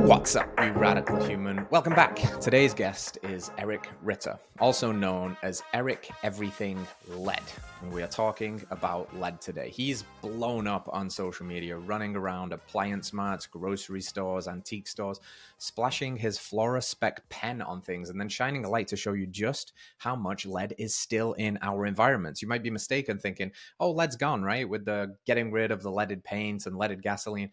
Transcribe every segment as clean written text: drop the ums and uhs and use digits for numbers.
What's up, you radical human? Welcome back. Today's guest is Eric Ritter, also known as Eric Everything Lead. And we are talking about lead today. He's blown up on social media, running around appliance marts, grocery stores, antique stores, splashing his Fluorospec pen on things, and then shining a light to show you just how much lead is still in our environments. You might be mistaken thinking, oh, lead's gone, right? With the getting rid of the leaded paints and leaded gasoline.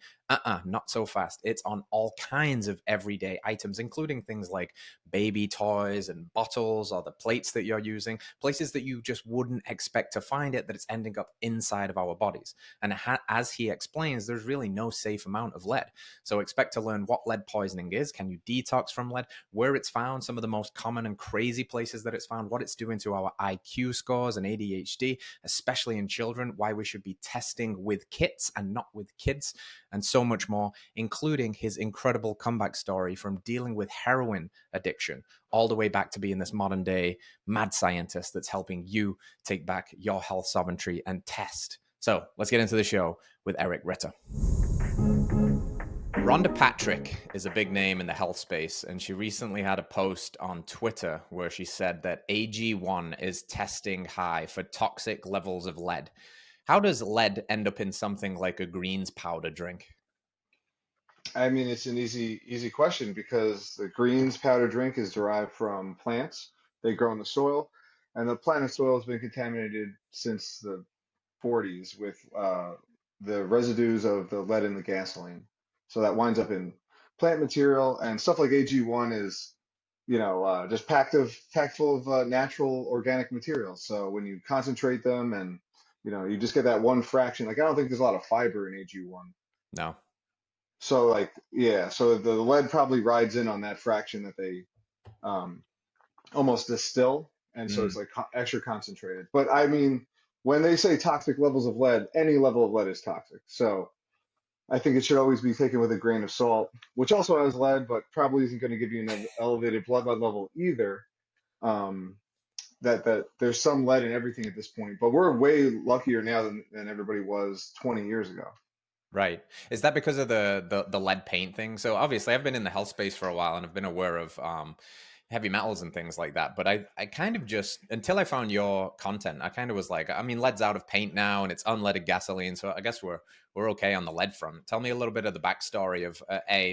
Not so fast. It's on all kinds of everyday items, including things like baby toys and bottles or the plates that you're using, places that you just wouldn't expect to find it, that it's ending up inside of our bodies. And as he explains, there's really no safe amount of lead. So expect to learn what lead poisoning is, can you detox from lead, where it's found, some of the most common and crazy places that it's found, what it's doing to our IQ scores and ADHD, especially in children, why we should be testing with kits and not with kids, and so much more, including his incredible comeback story from dealing with heroin addiction all the way back to being this modern day mad scientist that's helping you take back your health sovereignty and test. So let's get into the show with Eric Ritter. Rhonda Patrick is a big name in the health space, and she recently had a post on Twitter where she said that AG1 is testing high for toxic levels of lead. How does lead end up in something like a greens powder drink? I mean, it's an easy question because the greens powder drink is derived from plants. They grow in the soil, and the planet soil has been contaminated since the 40s with the residues of the lead in the gasoline. So that winds up in plant material, and stuff like AG1 is, just packed full of natural organic materials. So when you concentrate them and, you just get that one fraction. Like, I don't think there's a lot of fiber in AG1. No. So like, yeah, so the lead probably rides in on that fraction that they um, almost distill, and so it's Mm, like extra concentrated. But I mean, when they say toxic levels of lead, any level of lead is toxic. So I think it should always be taken with a grain of salt, which also has lead, but probably isn't going to give you an elevated blood lead level either. Um, that there's some lead in everything at this point, but we're way luckier now than everybody was 20 years ago. right. Is that because of the lead paint thing? So obviously I've been in the health space for a while and I've been aware of heavy metals and things like that. But I kind of just, until I found your content, I kind of was like, I mean, lead's out of paint now and it's unleaded gasoline. So I guess we're okay on the lead front. Tell me a little bit of the backstory of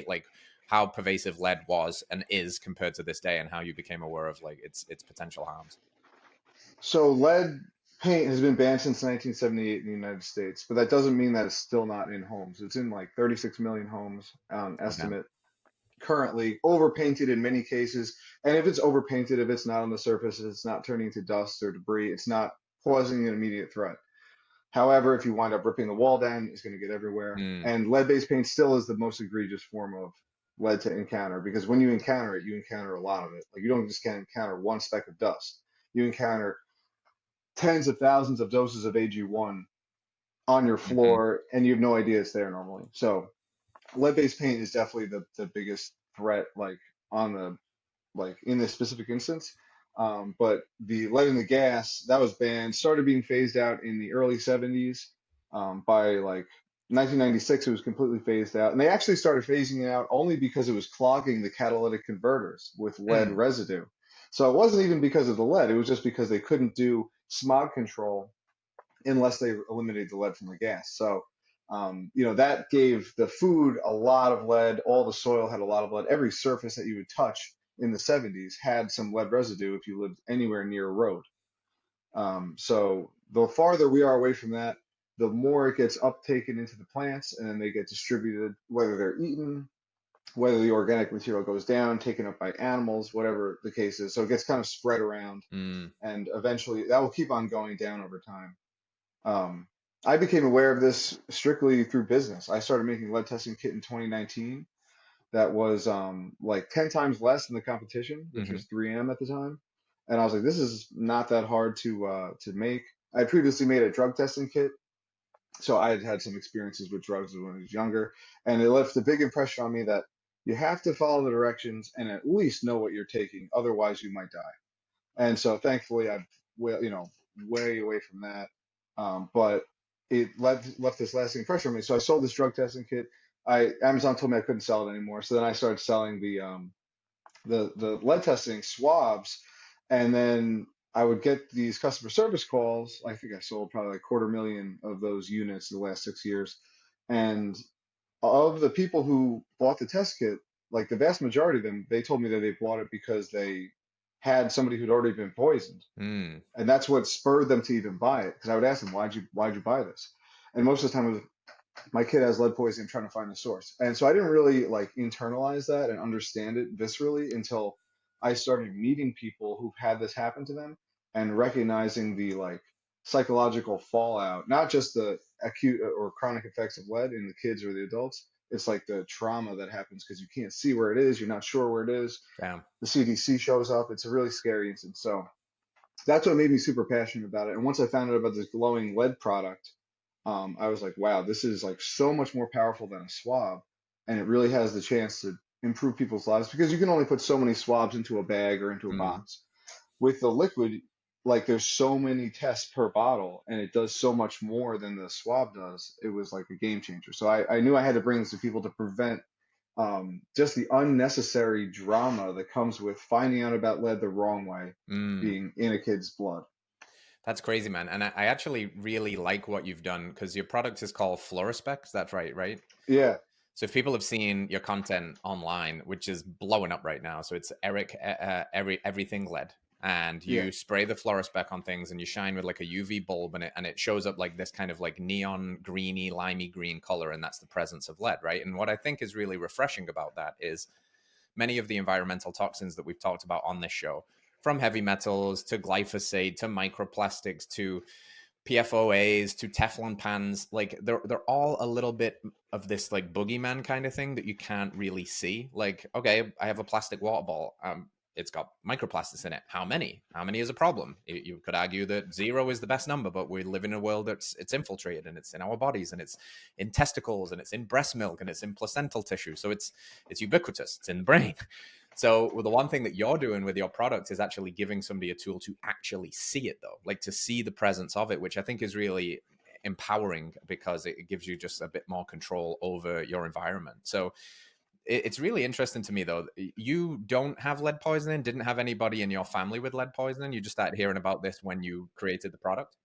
like how pervasive lead was and is compared to this day, and how you became aware of like its potential harms. So lead paint has been banned since 1978 in the United States, but that doesn't mean that it's still not in homes. It's in like 36 million homes, Oh, damn. estimate currently, overpainted in many cases. And if it's overpainted, if it's not on the surface, if it's not turning to dust or debris, it's not posing an immediate threat. However, if you wind up ripping the wall down, it's going to get everywhere. Mm, And lead-based paint still is the most egregious form of lead to encounter because when you encounter it, you encounter a lot of it. Like you don't just encounter one speck of dust. You encounter tens of thousands of doses of AG1 on your hmm. floor, and you have no idea it's there normally. So lead-based paint is definitely the biggest threat, like on the like in this specific instance. But the lead in the gas that was banned started being phased out in the early 70s. By like 1996, it was completely phased out, and they actually started phasing it out only because it was clogging the catalytic converters with lead Mm, residue. So it wasn't even because of the lead; it was just because they couldn't do smog control unless they eliminated the lead from the gas. So, that gave the food a lot of lead. All the soil had a lot of lead. Every surface that you would touch in the 70s had some lead residue if you lived anywhere near a road. So the farther we are away from that, the more it gets uptaken into the plants, and then they get distributed, whether they're eaten, whether the organic material goes down, taken up by animals, whatever the case is. So it gets kind of spread around, mm, and eventually that will keep on going down over time. Um, I became aware of this strictly through business. I started making lead testing kit in 2019 that was like 10 times less than the competition, which hmm. was 3M at the time. And I was like, this is not that hard to make. I previously made a drug testing kit, so I had had some experiences with drugs when I was younger, and it left a big impression on me that you have to follow the directions and at least know what you're taking, otherwise you might die. And so thankfully I've way away from that. But it left this lasting impression on me. So I sold this drug testing kit. Amazon told me I couldn't sell it anymore. So then I started selling the lead testing swabs, and then I would get these customer service calls. I think I sold probably like 250,000 of those units in the last 6 years. And of the people who bought the test kit, like the vast majority of them, they told me that they bought it because they had somebody who'd already been poisoned. Mm, And that's what spurred them to even buy it. Because I would ask them, why'd you buy this? And most of the time it was, my kid has lead poisoning, I'm trying to find the source. And so I didn't really like internalize that and understand it viscerally until I started meeting people who've had this happen to them and recognizing the like psychological fallout, not just the acute or chronic effects of lead in the kids or the adults. It's like the trauma that happens because you can't see where it is, you're not sure where it is. damn. The CDC shows up. It's a really scary incident. So that's what made me super passionate about it. And once I found out about this glowing lead product, I was like, wow, this is like so much more powerful than a swab, and it really has the chance to improve people's lives because you can only put so many swabs into a bag or into a Mm. box. With the liquid, like there's so many tests per bottle, and it does so much more than the swab does. It was like a game changer. So I knew I had to bring this to people to prevent just the unnecessary drama that comes with finding out about lead the wrong way, Mm. being in a kid's blood. That's crazy, man. And I actually really like what you've done because your product is called Fluorospec. That's right, right? Yeah, So if people have seen your content online, which is blowing up right now, so it's Eric everything lead, and yeah. you spray the Fluorospec on things, and you shine with like a UV bulb, and it shows up like this kind of like neon greeny, limey green color, and that's the presence of lead, right? And what I think is really refreshing about that is many of the environmental toxins that we've talked about on this show, from heavy metals to glyphosate to microplastics to PFOAs to Teflon pans, like they're all a little bit of this like boogeyman kind of thing that you can't really see. Like, okay, I have a plastic water bottle. It's got microplastics in it. How many? How many is a problem? You could argue that zero is the best number, but we live in a world that's it's infiltrated and it's in our bodies and it's in testicles and it's in breast milk and it's in placental tissue. So it's ubiquitous. It's in the brain. So well, the one thing that you're doing with your product is actually giving somebody a tool to actually see it, though, like to see the presence of it, which I think is really empowering because it gives you just a bit more control over your environment. So it's really interesting to me, though. You don't have lead poisoning, didn't have anybody in your family with lead poisoning. You just started hearing about this when you created the product.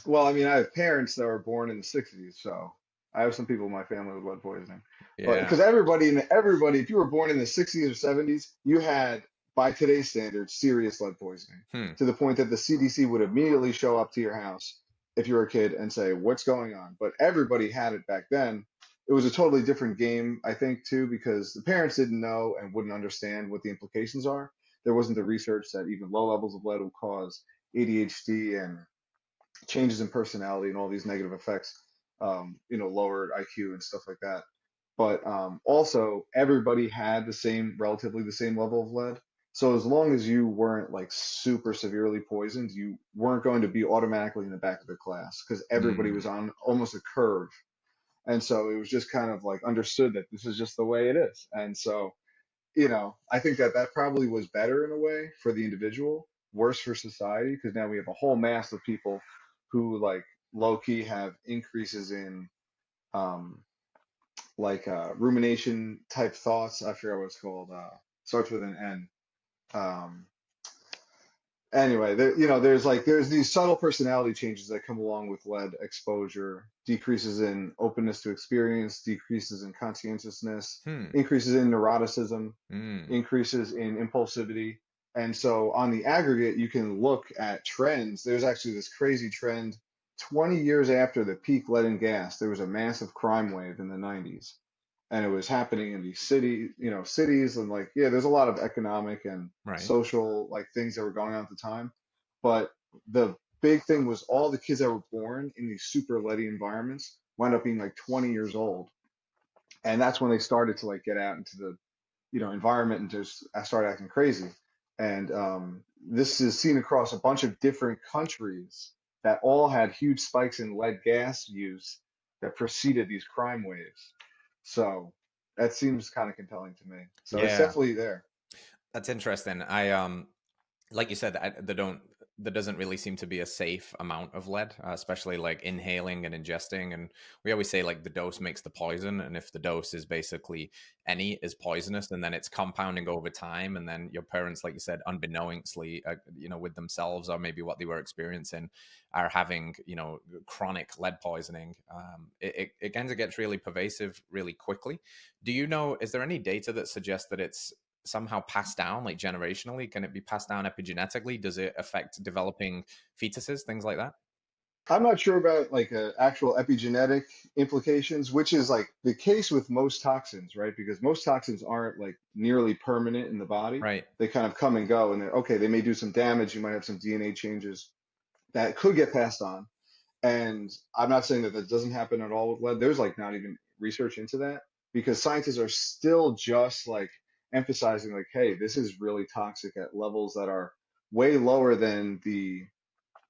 Well, I mean, I have parents that were born in the 60s, so I have some people in my family with lead poisoning. But Yeah. because everybody, if you were born in the 60s or 70s, you had, by today's standards, serious lead poisoning Hmm. to the point that the CDC would immediately show up to your house if you were a kid and say, "What's going on?" But everybody had it back then. It was a totally different game, I think, too, because the parents didn't know and wouldn't understand what the implications are. There wasn't the research that even low levels of lead will cause ADHD and changes in personality and all these negative effects, lowered IQ and stuff like that. But also, everybody had relatively the same level of lead. So as long as you weren't like super severely poisoned, you weren't going to be automatically in the back of the class because everybody Hmm. was on almost a curve. And so it was just kind of like understood that this is just the way it is. And so I think that that probably was better in a way for the individual, worse for society, because now we have a whole mass of people who like low key have increases in um rumination type thoughts. I forget what it's called. Starts with an N. Um, Anyway, there's these subtle personality changes that come along with lead exposure, decreases in openness to experience, decreases in conscientiousness, Hmm. increases in neuroticism, Hmm. increases in impulsivity. And so on the aggregate, you can look at trends. There's actually this crazy trend. 20 years after the peak lead and gas, there was a massive crime wave in the 90s, and it was happening in these cities, and like, yeah, there's a lot of economic and Right. social like things that were going on at the time. But the big thing was all the kids that were born in these super leady environments wound up being like 20 years old. And that's when they started to like get out into the, environment and just start acting crazy. And this is seen across a bunch of different countries that all had huge spikes in lead gas use that preceded these crime waves. So that seems kind of compelling to me. So it's Yeah. definitely there. That's interesting. I like you said, they don't. there doesn't really seem to be a safe amount of lead, especially like inhaling and ingesting. And we always say like the dose makes the poison, and if the dose is basically any is poisonous, and then it's compounding over time, and then your parents, like you said, unbeknownstly, with themselves or maybe what they were experiencing, are having chronic lead poisoning. It kind of gets really pervasive really quickly. Do you know? Is there any data that suggests that it's somehow passed down, like generationally? Can it be passed down epigenetically? Does it affect developing fetuses, things like that? I'm not sure about like actual epigenetic implications, which is like the case with most toxins, right? Because most toxins aren't like nearly permanent in the body. Right. They kind of come and go, and they're okay. They may do some damage. You might have some DNA changes that could get passed on. And I'm not saying that that doesn't happen at all with lead. There's like not even research into that because scientists are still just like emphasizing like, hey, this is really toxic at levels that are way lower than the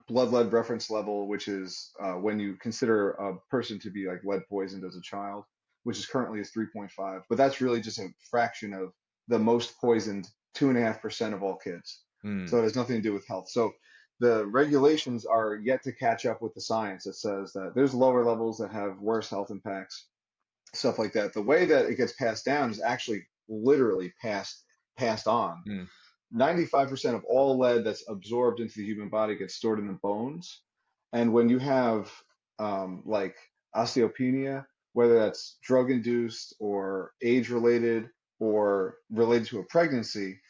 blood lead reference level, which is when you consider a person to be like lead poisoned as a child, which is currently is 3.5. But that's really just a fraction of the most poisoned 2.5% of all kids. Hmm. So it has nothing to do with health. So the regulations are yet to catch up with the science that says that there's lower levels that have worse health impacts, stuff like that. The way that it gets passed down is actually literally passed on. Hmm. 95% of all lead that's absorbed into the human body gets stored in the bones. And when you have like osteopenia, whether that's drug induced or age related or related to a pregnancy,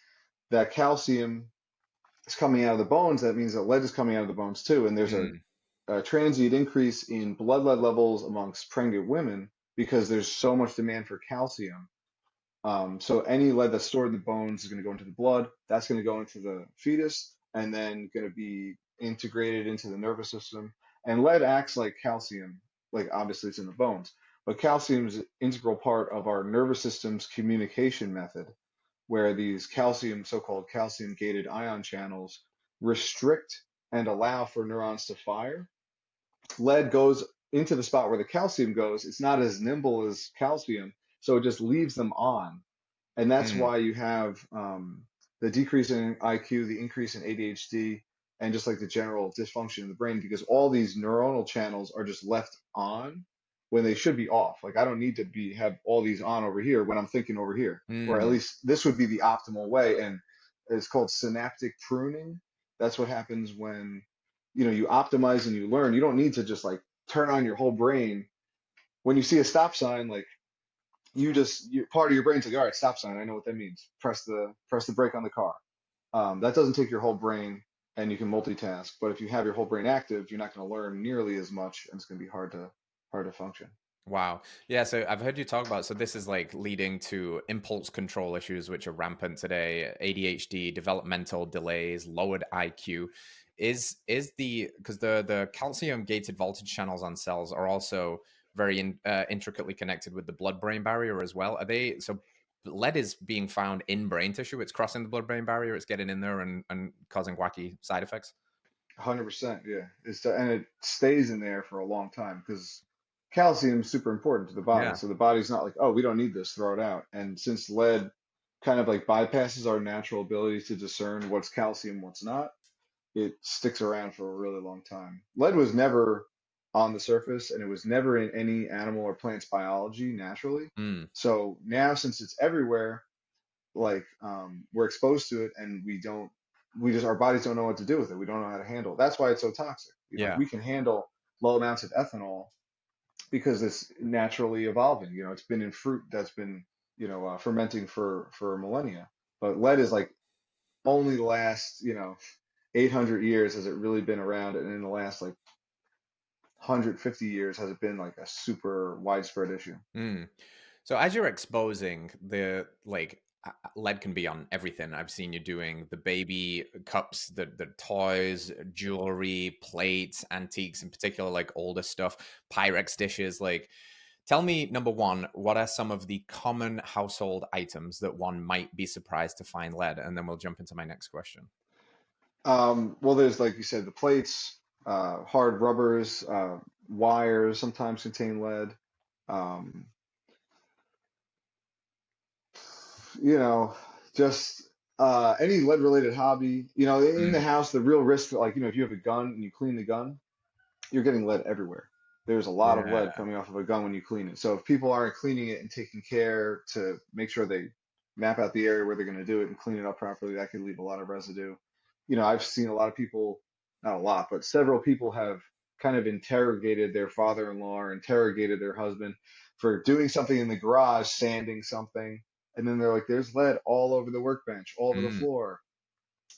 that calcium is coming out of the bones. That means that lead is coming out of the bones too. And there's Hmm. a transient increase in blood lead levels amongst pregnant women because there's so much demand for calcium. So any lead that's stored in the bones is going to go into the blood. That's going to go into the fetus and then going to be integrated into the nervous system. And lead acts like calcium, like obviously it's in the bones, but calcium is an integral part of our nervous system's communication method, where these calcium, so-called calcium gated ion channels restrict and allow for neurons to fire. Lead goes into the spot where the calcium goes. It's not as nimble as calcium, so it just leaves them on. And that's Hmm. why you have the decrease in IQ, the increase in ADHD, and just like the general dysfunction in the brain, because all these neuronal channels are just left on when they should be off. Like I don't need to be have all these on over here when I'm thinking over here, or at Hmm. least this would be the optimal way. And it's called synaptic pruning. That's what happens when you optimize and you learn. You don't need to just like turn on your whole brain when you see a stop sign. Like part of your brain's like, all right, stop sign. I know what that means. Press the brake on the car. That doesn't take your whole brain, and you can multitask. But if you have your whole brain active, you're not going to learn nearly as much, and it's going to be hard to function. Wow. Yeah, so I've heard you talk about, so this is like leading to impulse control issues, which are rampant today, ADHD, developmental delays, lowered IQ. Is the because the calcium gated voltage channels on cells are also very intricately connected with the blood brain barrier as well. Are they so lead is being found in brain tissue? It's crossing the blood brain barrier. It's getting in there and causing wacky side effects. 100%, yeah. And it stays in there for a long time because calcium is super important to the body. Yeah. So the body's not like, oh, we don't need this, throw it out. And since lead kind of like bypasses our natural ability to discern what's calcium, what's not, it sticks around for a really long time. Lead was never on the surface and it was never in any animal or plant's biology naturally. Mm, So now, since it's everywhere, like we're exposed to it and our bodies don't know what to do with it. We don't know how to handle it. That's why it's so toxic. Like yeah. we can handle low amounts of ethanol because it's naturally evolving. It's been in fruit that's been fermenting for millennia. But lead is like only the last 800 years has it really been around, and in the last like 150 years has it been like a super widespread issue. Mm. So as you're exposing the lead can be on everything. I've seen you doing the baby cups, the toys, jewelry, plates, antiques, in particular, like older stuff, Pyrex dishes. Like, tell me, number one, what are some of the common household items that one might be surprised to find lead? And then we'll jump into my next question. Well, there's like you said, the plates, hard rubbers, wires sometimes contain lead. Um, you know, just Any lead related hobby, in the Mm, house, the real risk, like, if you have a gun and you clean the gun, you're getting lead everywhere. There's a lot of lead yeah. coming off of a gun when you clean it. So if people aren't cleaning it and taking care to make sure they map out the area where they're going to do it and clean it up properly, that could leave a lot of residue. I've seen a lot of people, not a lot, but several people have kind of interrogated their father-in-law or interrogated their husband for doing something in the garage, sanding something, and then they're like, "There's lead all over the workbench, all over the Mm, floor."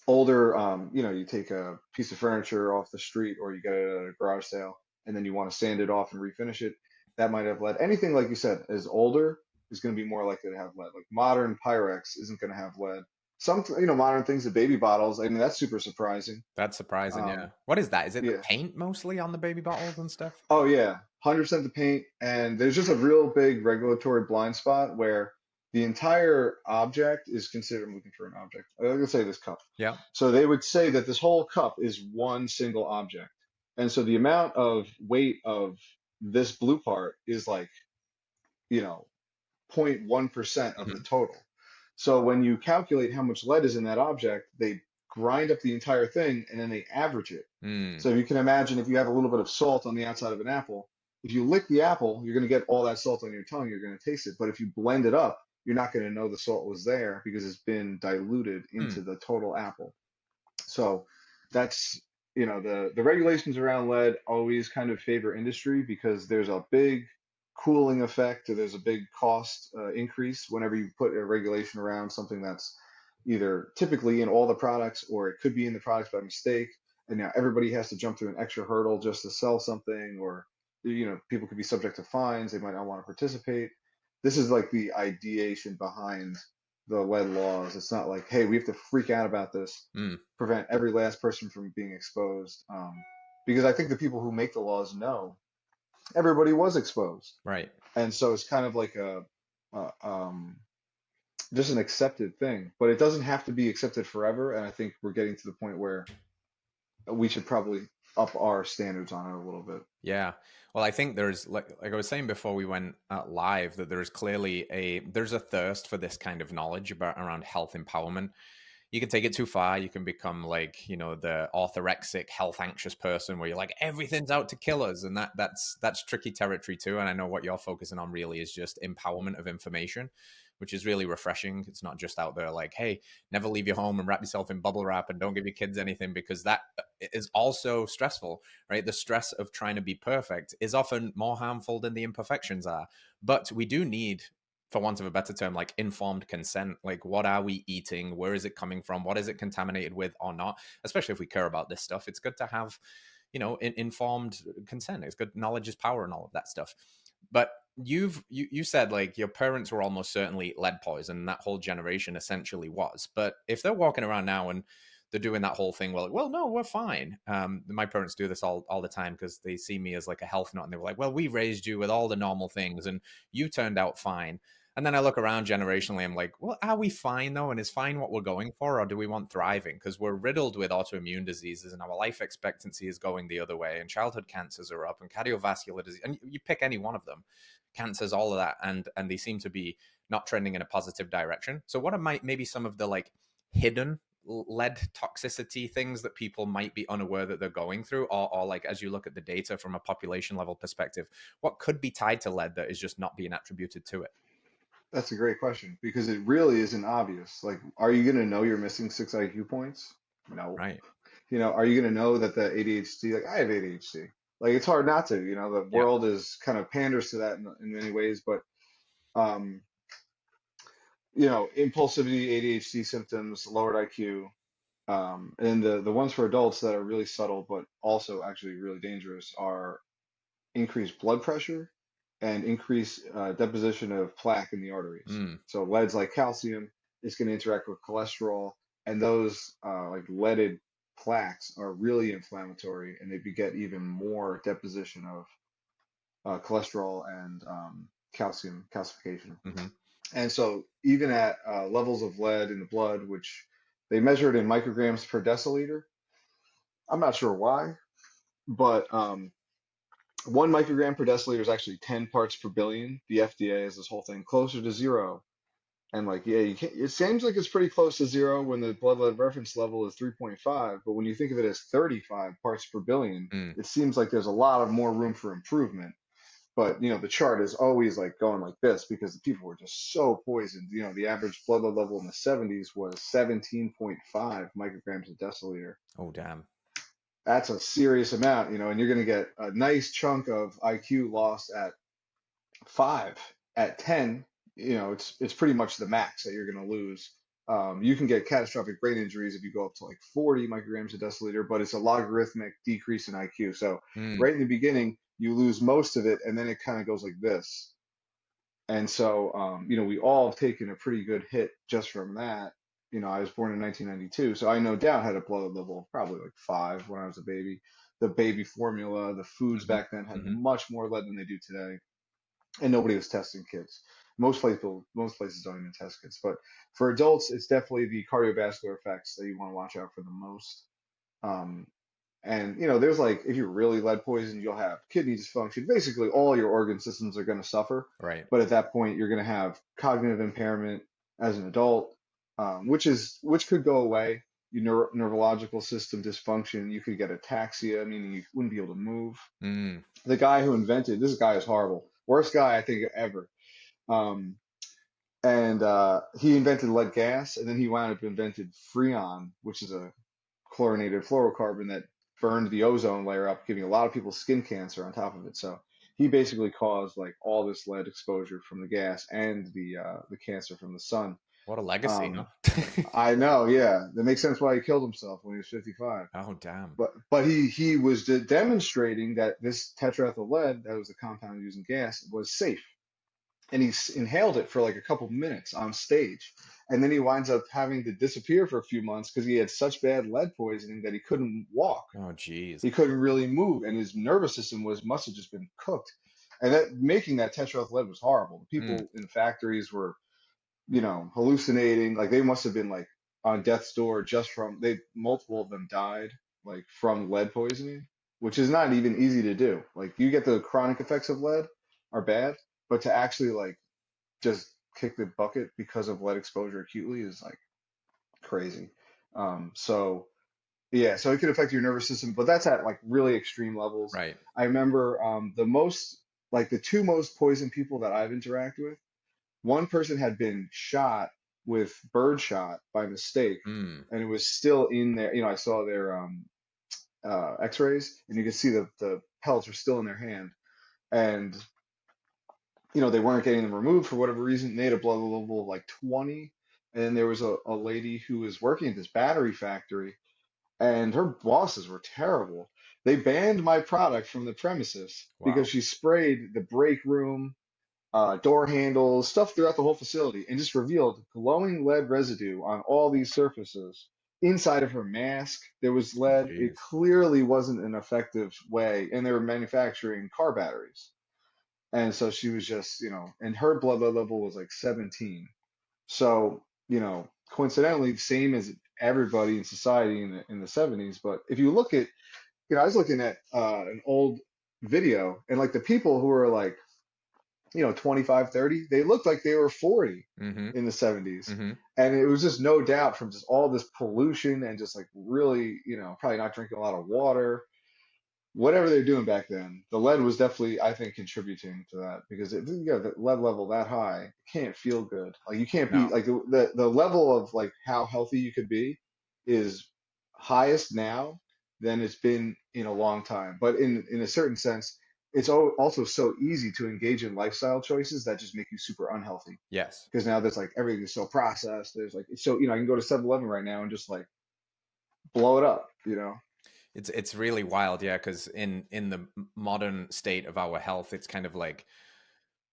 Older, you take a piece of furniture off the street or you get it at a garage sale and then you want to sand it off and refinish it, that might have lead. Anything, like you said, is older is going to be more likely to have lead. Like modern Pyrex isn't going to have lead. Some, modern things, the baby bottles, I mean, that's super surprising. that's surprising. Um, Yeah. What is that? Is it the yeah. paint mostly on the baby bottles and stuff? Oh yeah, 100% the paint, and there's just a real big regulatory blind spot where the entire object is considered. I'm looking for an object. Let's say this cup. Yeah. So they would say that this whole cup is one single object, and so the amount of weight of this blue part is like, you know 0.1% of the Hmm. total. So when you calculate how much lead is in that object, they grind up the entire thing and then they average it. Mm, So you can imagine, if you have a little bit of salt on the outside of an apple, if you lick the apple, you're going to get all that salt on your tongue. You're going to taste it. But if you blend it up, you're not going to know the salt was there because it's been diluted into mm, the total apple. So that's, the regulations around lead always kind of favor industry because there's a big cooling effect or there's a big cost increase whenever you put a regulation around something that's either typically in all the products or it could be in the products by mistake. And now everybody has to jump through an extra hurdle just to sell something, or people could be subject to fines. They might not want to participate. This is like the ideation behind the lead laws. It's not like, hey, we have to freak out about this, mm, prevent every last person from being exposed. Because I think the people who make the laws know everybody was exposed, right. and so it's kind of like a just an accepted thing. But it doesn't have to be accepted forever. And I think we're getting to the point where we should probably up our standards on it a little bit. Yeah. Well, I think there's like I was saying before we went live that there's clearly there's a thirst for this kind of knowledge about around health empowerment. You can take it too far. You can become like, the orthorexic, health anxious person where you're like everything's out to kill us, and that's tricky territory too. And I know what you're focusing on really is just empowerment of information, which is really refreshing. It's not just out there like, hey, never leave your home and wrap yourself in bubble wrap and don't give your kids anything, because that is also stressful, right? The stress of trying to be perfect is often more harmful than the imperfections are. But we do need, for want of a better term, like informed consent. Like, what are we eating? Where is it coming from? What is it contaminated with or not? Especially if we care about this stuff, it's good to have, informed consent. It's good. Knowledge is power and all of that stuff. But you said like your parents were almost certainly lead poisoned. That whole generation essentially was. But if they're walking around now and they're doing that whole thing, well, no, we're fine. My parents do this all the time because they see me as like a health nut, and they were like, well, we raised you with all the normal things, and you turned out fine. And then I look around generationally, I'm like, well, are we fine though? And is fine what we're going for, or do we want thriving? Because we're riddled with autoimmune diseases, and our life expectancy is going the other way, and childhood cancers are up, and cardiovascular disease, and you pick any one of them, cancers, all of that, and they seem to be not trending in a positive direction. So what are maybe some of the like hidden lead toxicity things that people might be unaware that they're going through, or like as you look at the data from a population level perspective, what could be tied to lead that is just not being attributed to it? That's a great question because it really isn't obvious. Like, are you going to know you're missing 6 IQ points? No. Right. Are you going to know that the ADHD, like I have ADHD, like it's hard not to, the Yeah. world is kind of panders to that in many ways, but, um, impulsivity, ADHD symptoms, lowered IQ, and the ones for adults that are really subtle, but also actually really dangerous are increased blood pressure and increased deposition of plaque in the arteries. Mm, So lead's like calcium, it's going to interact with cholesterol, and those like leaded plaques are really inflammatory, and they beget even more deposition of cholesterol and calcium calcification. hmm. And so even at levels of lead in the blood, which they measured in micrograms per deciliter, I'm not sure why, but 1 microgram per deciliter is actually 10 parts per billion. The FDA has this whole thing closer to zero. And like, yeah, you can't, it seems like it's pretty close to zero when the blood lead reference level is 3.5, but when you think of it as 35 parts per billion, Mm. it seems like there's a lot of more room for improvement. But the chart is always like going like this because the people were just so poisoned. The average blood lead level in the 70s was 17.5 micrograms a deciliter. Oh, damn. That's a serious amount, and you're going to get a nice chunk of IQ lost at 5. At 10, it's pretty much the max that you're going to lose. You can get catastrophic brain injuries if you go up to like 40 micrograms a deciliter, but it's a logarithmic decrease in IQ. So Mm. right in the beginning, you lose most of it, and then it kind of goes like this. And so, we all have taken a pretty good hit just from that. I was born in 1992, so I no doubt had a blood level of probably like 5 when I was a baby. The baby formula, the foods Hmm. back then had Hmm. much more lead than they do today, and nobody was testing kids. Most places don't even test kids, but for adults, it's definitely the cardiovascular effects that you want to watch out for the most. Um, and there's like if you're really lead poisoned, you'll have kidney dysfunction. Basically, all your organ systems are going to suffer. Right. But at that point, you're going to have cognitive impairment as an adult, which could go away. Your neurological system dysfunction. You could get ataxia, meaning you wouldn't be able to move. Mm. The guy who invented this guy is horrible. Worst guy I think ever. Um, and he invented lead gas, and then he wound up invented freon, which is a chlorinated fluorocarbon that burned the ozone layer up, giving a lot of people skin cancer on top of it. So he basically caused like all this lead exposure from the gas and the cancer from the sun. What a legacy, Um, huh? I know, yeah, that makes sense why he killed himself when he was 55. Oh, damn. But he was demonstrating that this tetraethyl lead, that was the compound used in gas, was safe, and inhaled it for like a couple minutes on stage. And then he winds up having to disappear for a few months because he had such bad lead poisoning that he couldn't walk. Oh, geez. He couldn't really move, and his nervous system must have just been cooked. And that making that tetraethyl lead was horrible. The Mm. people in the factories were, hallucinating. Like they must have been like on death's door just from they multiple of them died like from lead poisoning, which is not even easy to do. Like you get the chronic effects of lead are bad, but to actually like just kick the bucket because of lead exposure acutely is like crazy. So yeah, so it could affect your nervous system, but that's at like really extreme levels. Right. I remember the two most poisoned people that I've interacted with. One person had been shot with birdshot by mistake, Mm. and it was still in there. I saw their X-rays, and you could see the pellets were still in their hand, and they weren't getting them removed for whatever reason. They had a blood level of like 20. And then there was a lady who was working at this battery factory, and her bosses were terrible. They banned my product from the premises because Wow. she sprayed the break room, door handles, stuff throughout the whole facility, and just revealed glowing lead residue on all these surfaces. Inside of her mask, there was Oh, lead. It geez. clearly wasn't an effective way, and they were manufacturing car batteries. And so she was just, and her blood level was like 17. So, coincidentally, same as everybody in society in the 70s. But if you look at, I was looking at an old video, and like the people who were like, 25, 30, they looked like they were 40 Mm-hmm. in the 70s. Mm-hmm. And it was just no doubt from just all this pollution and just like really, probably not drinking a lot of water, whatever they're doing back then, the lead was definitely, I think, contributing to that because if you got the lead level that high, it can't feel good. Like you can't be No. like the level of like how healthy you could be is highest now than it's been in a long time. But in a certain sense, it's also so easy to engage in lifestyle choices that just make you super unhealthy Yes. because now there's like everything is so processed. There's like so I can go to 7-Eleven right now and just like blow it up. It's really wild, yeah, because in the modern state of our health, it's kind of like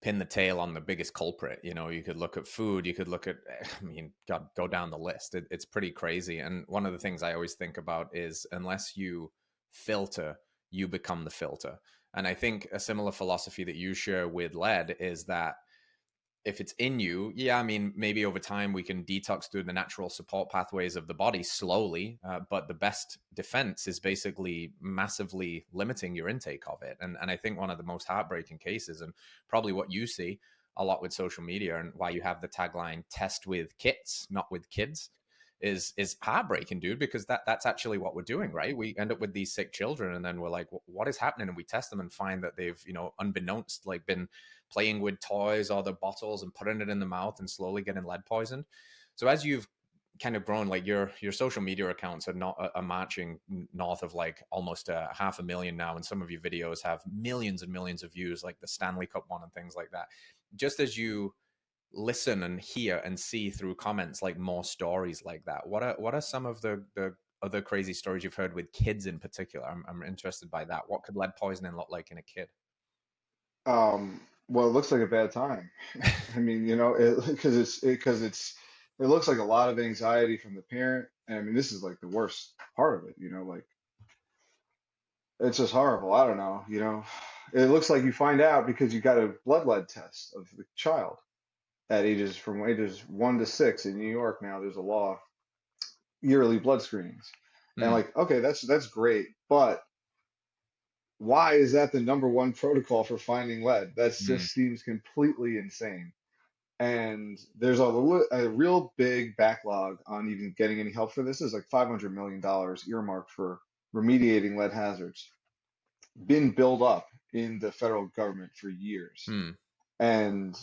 pin the tail on the biggest culprit. You could look at food, you could look at, I mean, God, go down the list. It's pretty crazy. And one of the things I always think about is unless you filter, you become the filter. And I think a similar philosophy that you share with lead is that if it's in you, yeah, I mean, maybe over time we can detox through the natural support pathways of the body slowly, but the best defense is basically massively limiting your intake of it. And I think one of the most heartbreaking cases, and probably what you see a lot with social media, and why you have the tagline "Test with kits, not with kids," is heartbreaking, dude, because that's actually what we're doing, right? We end up with these sick children, and then we're like, what is happening? And we test them and find that they've, unbeknownst, like, been playing with toys or the bottles and putting it in the mouth and slowly getting lead poisoned. So as you've kind of grown, like your social media accounts are not are marching north of like almost 500,000 now, and some of your videos have millions and millions of views, like the Stanley Cup one and things like that. Just as you listen and hear and see through comments like more stories like that, what are some of the other crazy stories you've heard with kids in particular? I'm interested by that. What could lead poisoning look like in a kid? Well, it looks like a bad time. I mean, it looks like a lot of anxiety from the parent. And I mean, this is like the worst part of it, like it's just horrible. I don't know, it looks like you find out because you got a blood lead test of the child at from ages 1 to 6 in New York. Now there's a law, yearly blood screenings. And Mm, like, okay, that's great, but why is that the number one protocol for finding lead? That mm, just seems completely insane. And there's a real big backlog on even getting any help for this. Is like $500 million earmarked for remediating lead hazards, been built up in the federal government for years. mm, And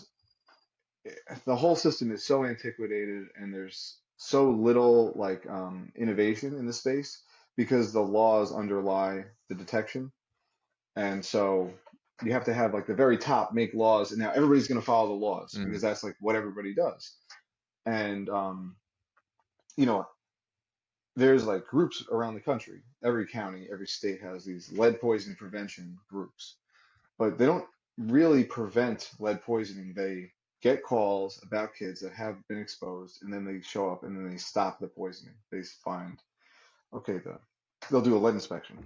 the whole system is so antiquated, and there's so little like innovation in the space because the laws underlie the detection. And so you have to have like the very top make laws, and now everybody's going to follow the laws mm, because that's like what everybody does. And you know, there's like groups around the country. Every county, every state has these lead poisoning prevention groups, but they don't really prevent lead poisoning. They get calls about kids that have been exposed, and then they show up and then they stop the poisoning. They find, okay, they'll do a lead inspection,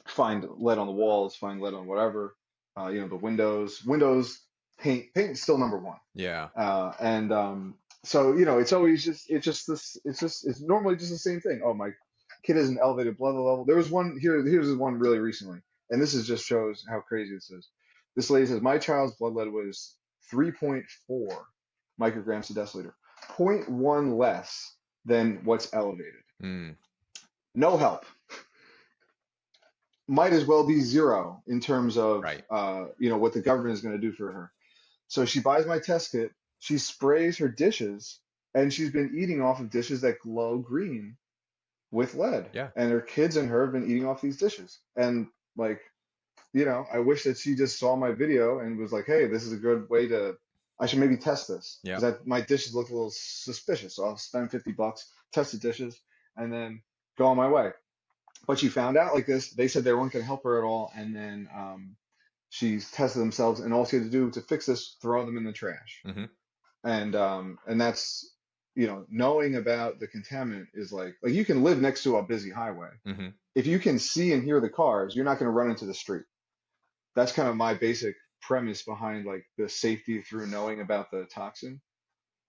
find lead on the walls, find lead on whatever, the windows, paint is still number one. yeah. And so, it's always it's normally just the same thing. Oh, my kid has an elevated blood level. There was one here's one really recently, and this is just shows how crazy this is. This lady says, my child's blood lead was 3.4 micrograms per deciliter, zero point 0.1 less than what's elevated. Mm, No help. Might as well be zero in terms of right. what the government is going to do for her. So she buys my test kit, she sprays her dishes, and she's been eating off of dishes that glow green with lead. Yeah. And her kids and her have been eating off these dishes. And like, I wish that she just saw my video and was like, hey, this is a good way I should maybe test this Yeah. because my dishes look a little suspicious. So I'll spend $50, test the dishes, and then go on my way. But she found out like this. They said they weren't going to help her at all. And then she tested themselves, and all she had to do to fix this, throw them in the trash. Hmm. And that's, knowing about the contaminant is like you can live next to a busy highway. Hmm. If you can see and hear the cars, you're not going to run into the street. That's kind of my basic premise behind like the safety through knowing about the toxin.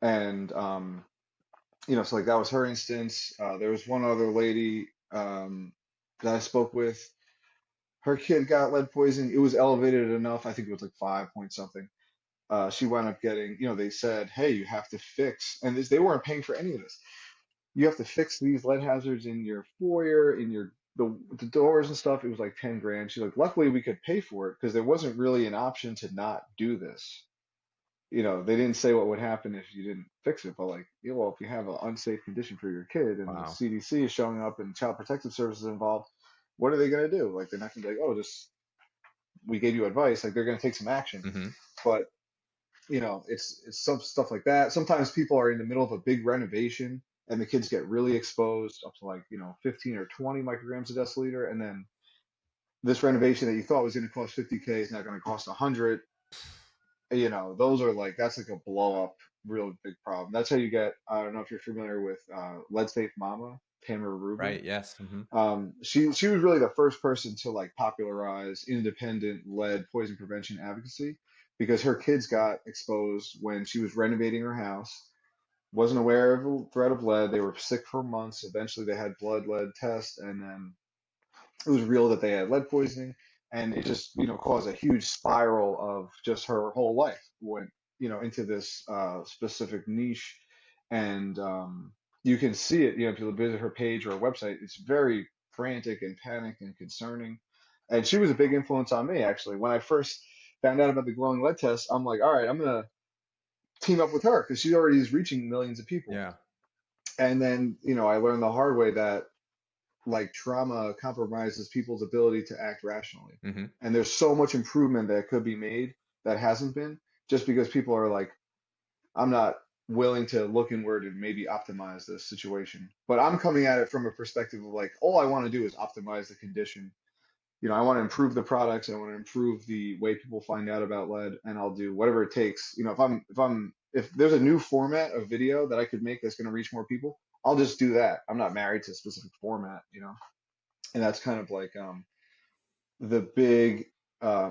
And so like that was her instance. There was one other lady that I spoke with. Her kid got lead poisoning. It was elevated enough. I think it was like 5 point something. She wound up getting, they said, hey, you have to fix, and they weren't paying for any of this. You have to fix these lead hazards in your foyer, in the doors and stuff. It was like 10 grand. She's like, luckily we could pay for it because there wasn't really an option to not do this. They didn't say what would happen if you didn't fix it, but like, well, if you have an unsafe condition for your kid and the Wow. CDC is showing up and Child Protective Services involved, what are they going to do? Like, they're not going to be like, oh, just we gave you advice. Like, they're going to take some action. Hmm. But it's some stuff like that. Sometimes people are in the middle of a big renovation and the kids get really exposed up to like, 15 or 20 micrograms a deciliter. And then this renovation that you thought was going to cost 50K is now going to cost 100. Those are like, that's like a blow up, real big problem. That's how you get, I don't know if you're familiar with Lead Safe Mama, Tamara Rubin. Right. Yes. Hmm. She was really the first person to like popularize independent lead poison prevention advocacy because her kids got exposed when she was renovating her house, wasn't aware of the threat of lead. They were sick for months. Eventually, they had blood lead tests, and then it was real that they had lead poisoning, and it just caused a huge spiral of just her whole life. When into this specific niche, and you can see it. If you visit her page or her website, it's very frantic and panicked and concerning. And she was a big influence on me actually. When I first found out about the glowing lead test, I'm like, all right, I'm gonna team up with her because she already is reaching millions of people. Yeah. And then, I learned the hard way that like trauma compromises people's ability to act rationally. Hmm. And there's so much improvement that could be made that hasn't been just because people are like, I'm not willing to look inward and maybe optimize this situation. But I'm coming at it from a perspective of like, all I want to do is optimize the condition. I want to improve the products. I want to improve the way people find out about lead, and I'll do whatever it takes. If there's a new format of video that I could make that's going to reach more people, I'll just do that. I'm not married to a specific format. And that's kind of like the big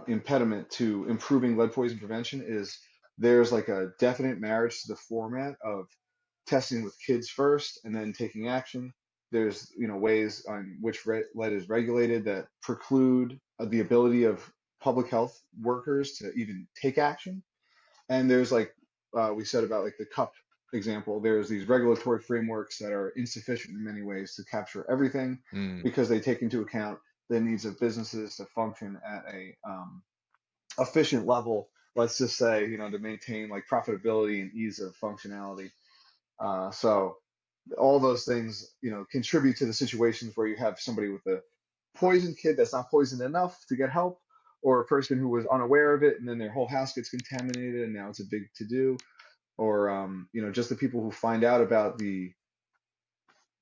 impediment to improving lead poison prevention is there's like a definite marriage to the format of testing with kids first and then taking action. There's ways on which lead is regulated that preclude the ability of public health workers to even take action. And there's like we said about like the cup example, there's these regulatory frameworks that are insufficient in many ways to capture everything Mm. because they take into account the needs of businesses to function at a efficient level. Let's just say, to maintain like profitability and ease of functionality. So all those things, contribute to the situations where you have somebody with a poisoned kid that's not poisoned enough to get help, or a person who was unaware of it and then their whole house gets contaminated and now it's a big to do, or just the people who find out about the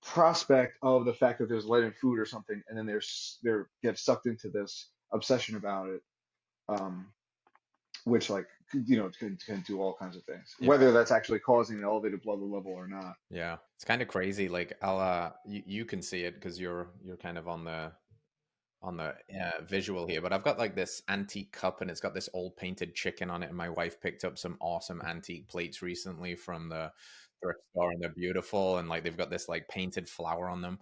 prospect of the fact that there's lead in food or something, and then they're get sucked into this obsession about it, um, which like can do all kinds of things, Yeah. whether that's actually causing an elevated blood level or not. Yeah. It's kind of crazy. Like I'll you can see it because you're kind of on the visual here, but I've got like this antique cup and it's got this old painted chicken on it. And my wife picked up some awesome antique plates recently from the thrift store, and they're beautiful. And like they've got this like painted flower on them.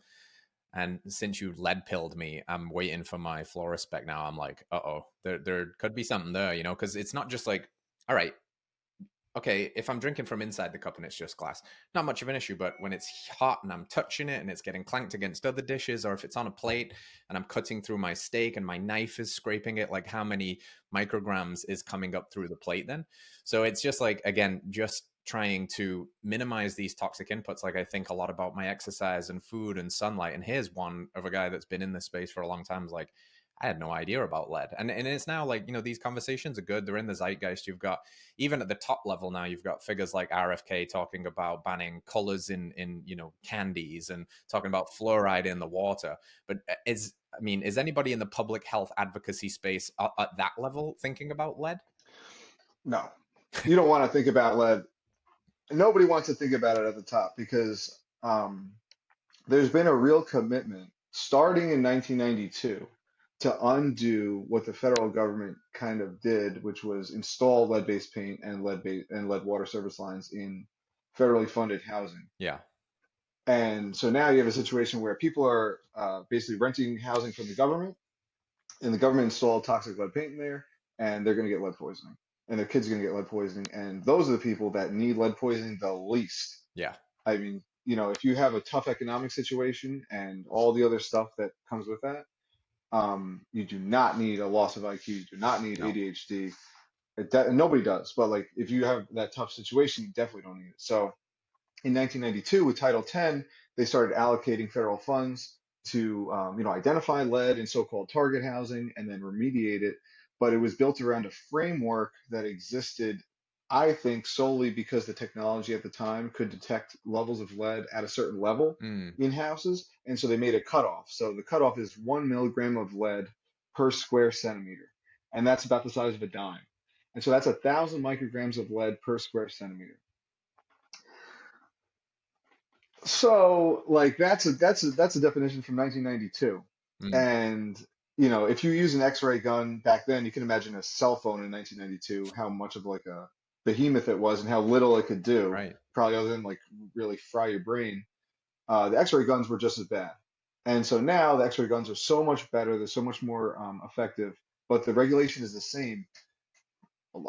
And since you lead pilled me, I'm waiting for my Florispec now. I'm like, oh, there could be something there, because it's not just like, all right, okay, if I'm drinking from inside the cup and it's just glass, not much of an issue. But when it's hot and I'm touching it and it's getting clanked against other dishes, or if it's on a plate and I'm cutting through my steak and my knife is scraping it, like how many micrograms is coming up through the plate then? So it's just like, again, just trying to minimize these toxic inputs. Like I think a lot about my exercise and food and sunlight. And here's one of a guy that's been in this space for a long time. Is like, I had no idea about lead. And it's now like, these conversations are good. They're in the zeitgeist. You've got, even at the top level now, you've got figures like RFK talking about banning colors in candies, and talking about fluoride in the water. But is anybody in the public health advocacy space at that level thinking about lead? No, you don't want to think about lead. Nobody wants to think about it at the top because there's been a real commitment starting in 1992 to undo what the federal government kind of did, which was install lead-based paint and lead water service lines in federally funded housing. Yeah. And so now you have a situation where people are basically renting housing from the government, and the government installed toxic lead paint in there, and they're going to get lead poisoning, and their kids are going to get lead poisoning, and those are the people that need lead poisoning the least. Yeah. I mean, if you have a tough economic situation and all the other stuff that comes with that, you do not need a loss of IQ, you do not need No. ADHD. Nobody does, but like if you have that tough situation, you definitely don't need it. So in 1992, with Title 10, they started allocating federal funds to identify lead in so-called target housing and then remediate it. But it was built around a framework that existed, I think, solely because the technology at the time could detect levels of lead at a certain level Mm. in houses, and so they made a cutoff. So the cutoff is 1 milligram of lead per square centimeter, and that's about the size of a dime. And so that's 1,000 micrograms of lead per square centimeter. So like that's a definition from 1992. Mm. And if you use an X-ray gun back then, you can imagine a cell phone in 1992, how much of like a behemoth it was and how little it could do, Right. probably other than like really fry your brain. The X-ray guns were just as bad. And so now the X-ray guns are so much better, they're so much more effective, but the regulation is the same.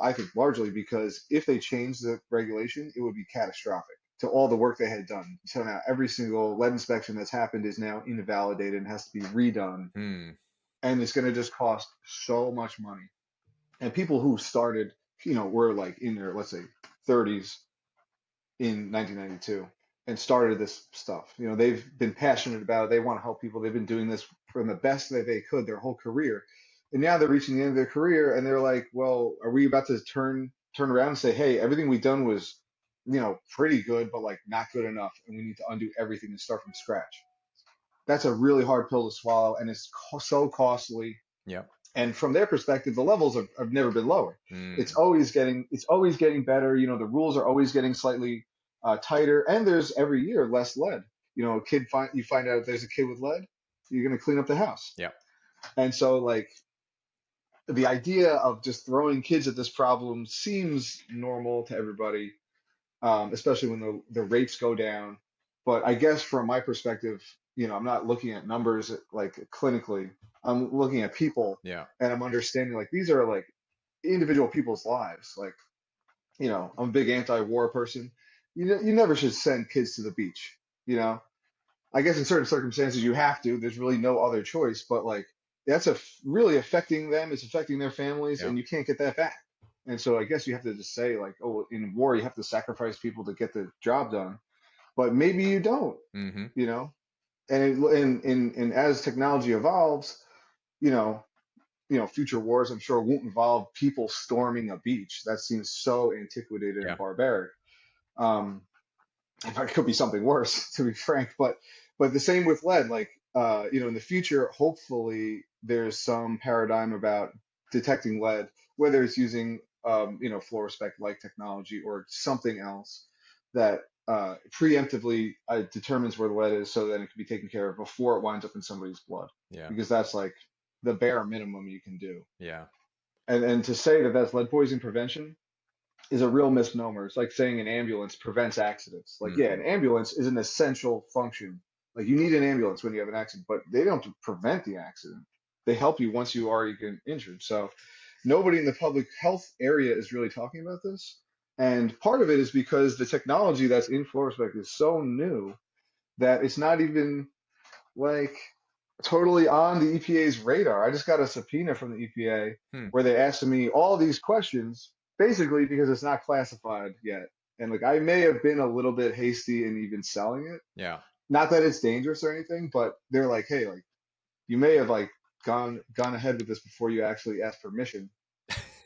I think largely because if they changed the regulation, it would be catastrophic to all the work they had done. So now every single lead inspection that's happened is now invalidated and has to be redone. Hmm. And it's going to just cost so much money. And people who started, were like in their, let's say, 30s in 1992 and started this stuff. They've been passionate about it. They want to help people. They've been doing this from the best that they could their whole career. And now they're reaching the end of their career and they're like, well, are we about to turn around and say, hey, everything we've done was, pretty good, but like not good enough. And we need to undo everything and start from scratch. That's a really hard pill to swallow. And it's so costly. Yep. And from their perspective, the levels have never been lower. Mm. It's always getting better. The rules are always getting slightly tighter, and there's every year less lead. You find out if there's a kid with lead, you're gonna clean up the house. Yep. And so like the idea of just throwing kids at this problem seems normal to everybody, especially when the rates go down. But I guess from my perspective, I'm not looking at numbers like clinically. I'm looking at people Yeah. and I'm understanding like these are like individual people's lives. Like, I'm a big anti-war person. You never should send kids to the beach. I guess in certain circumstances you have to. There's really no other choice. But like that's really affecting them. It's affecting their families, Yeah. and you can't get that back. And so I guess you have to just say like, oh, in war you have to sacrifice people to get the job done, but maybe you don't. Mm-hmm. And as technology evolves, you know, future wars I'm sure won't involve people storming a beach. That seems so antiquated and Yeah. barbaric. Um, it could be something worse, to be frank. But the same with lead. Like, in the future, hopefully there's some paradigm about detecting lead, whether it's using, fluorospec like technology or something else that preemptively determines where the lead is, so that it can be taken care of before it winds up in somebody's blood, Yeah. because that's like the bare minimum you can do. Yeah. And to say that that's lead poisoning prevention is a real misnomer. It's like saying an ambulance prevents accidents. Like, yeah, Mm-hmm. an ambulance is an essential function. Like, you need an ambulance when you have an accident, but they don't prevent the accident. They help you once you already get injured. So nobody in the public health area is really talking about this. And part of it is because the technology that's in fluorospec is so new that it's not even like totally on the EPA's radar. I just got a subpoena from the EPA Hmm. where they asked me all these questions, basically because it's not classified yet. And like I may have been a little bit hasty in even selling it. Yeah. Not that it's dangerous or anything, but they're like, hey, like you may have like gone ahead with this before you actually asked permission.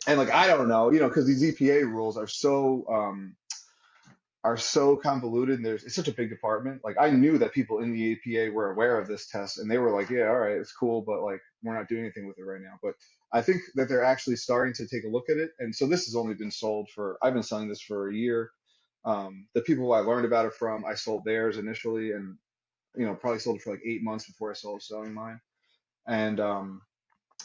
And like I don't know, because these EPA rules are so convoluted, and it's such a big department. Like I knew that people in the EPA were aware of this test and they were like, yeah, all right, it's cool, but like we're not doing anything with it right now. But I think that they're actually starting to take a look at it. And so this has only been sold I've been selling this for a year. The people who I learned about it from, I sold theirs initially and, probably sold it for like 8 months before I started selling mine. And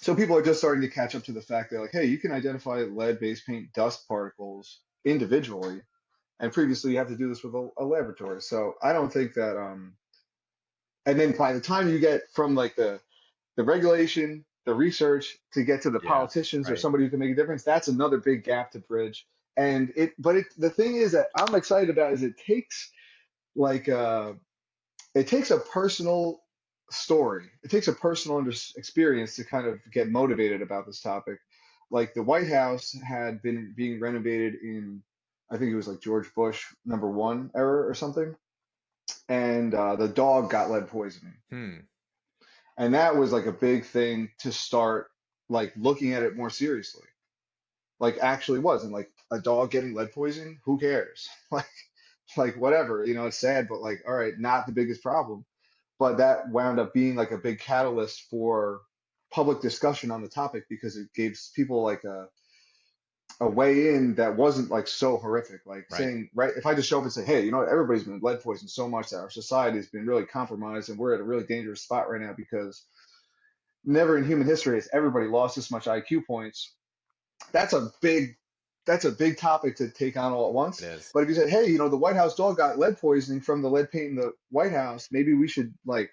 so people are just starting to catch up to the fact that like, hey, you can identify lead-based paint dust particles individually, and previously you have to do this with a laboratory. So I don't think that and then by the time you get from like the regulation, the research to get to the Yeah. politicians or Right. somebody who can make a difference, that's another big gap to bridge. And the thing is that I'm excited about is like it takes a personal story. It takes a personal experience to kind of get motivated about this topic. Like the White House had been being renovated in, I think it was like George Bush #1 era or something, and the dog got lead poisoning, Hmm. and that was like a big thing to start like looking at it more seriously. Like actually was, and like a dog getting lead poisoning, who cares? Like whatever, it's sad, but like all right, not the biggest problem. But that wound up being like a big catalyst for public discussion on the topic because it gave people like a way in that wasn't like so horrific. Like Right. saying, right, if I just show up and say, hey, everybody's been lead poisoned so much that our society has been really compromised and we're at a really dangerous spot right now because never in human history has everybody lost this much IQ points. That's a big topic to take on all at once. It is. But if you said, hey, the White House dog got lead poisoning from the lead paint in the White House, maybe we should like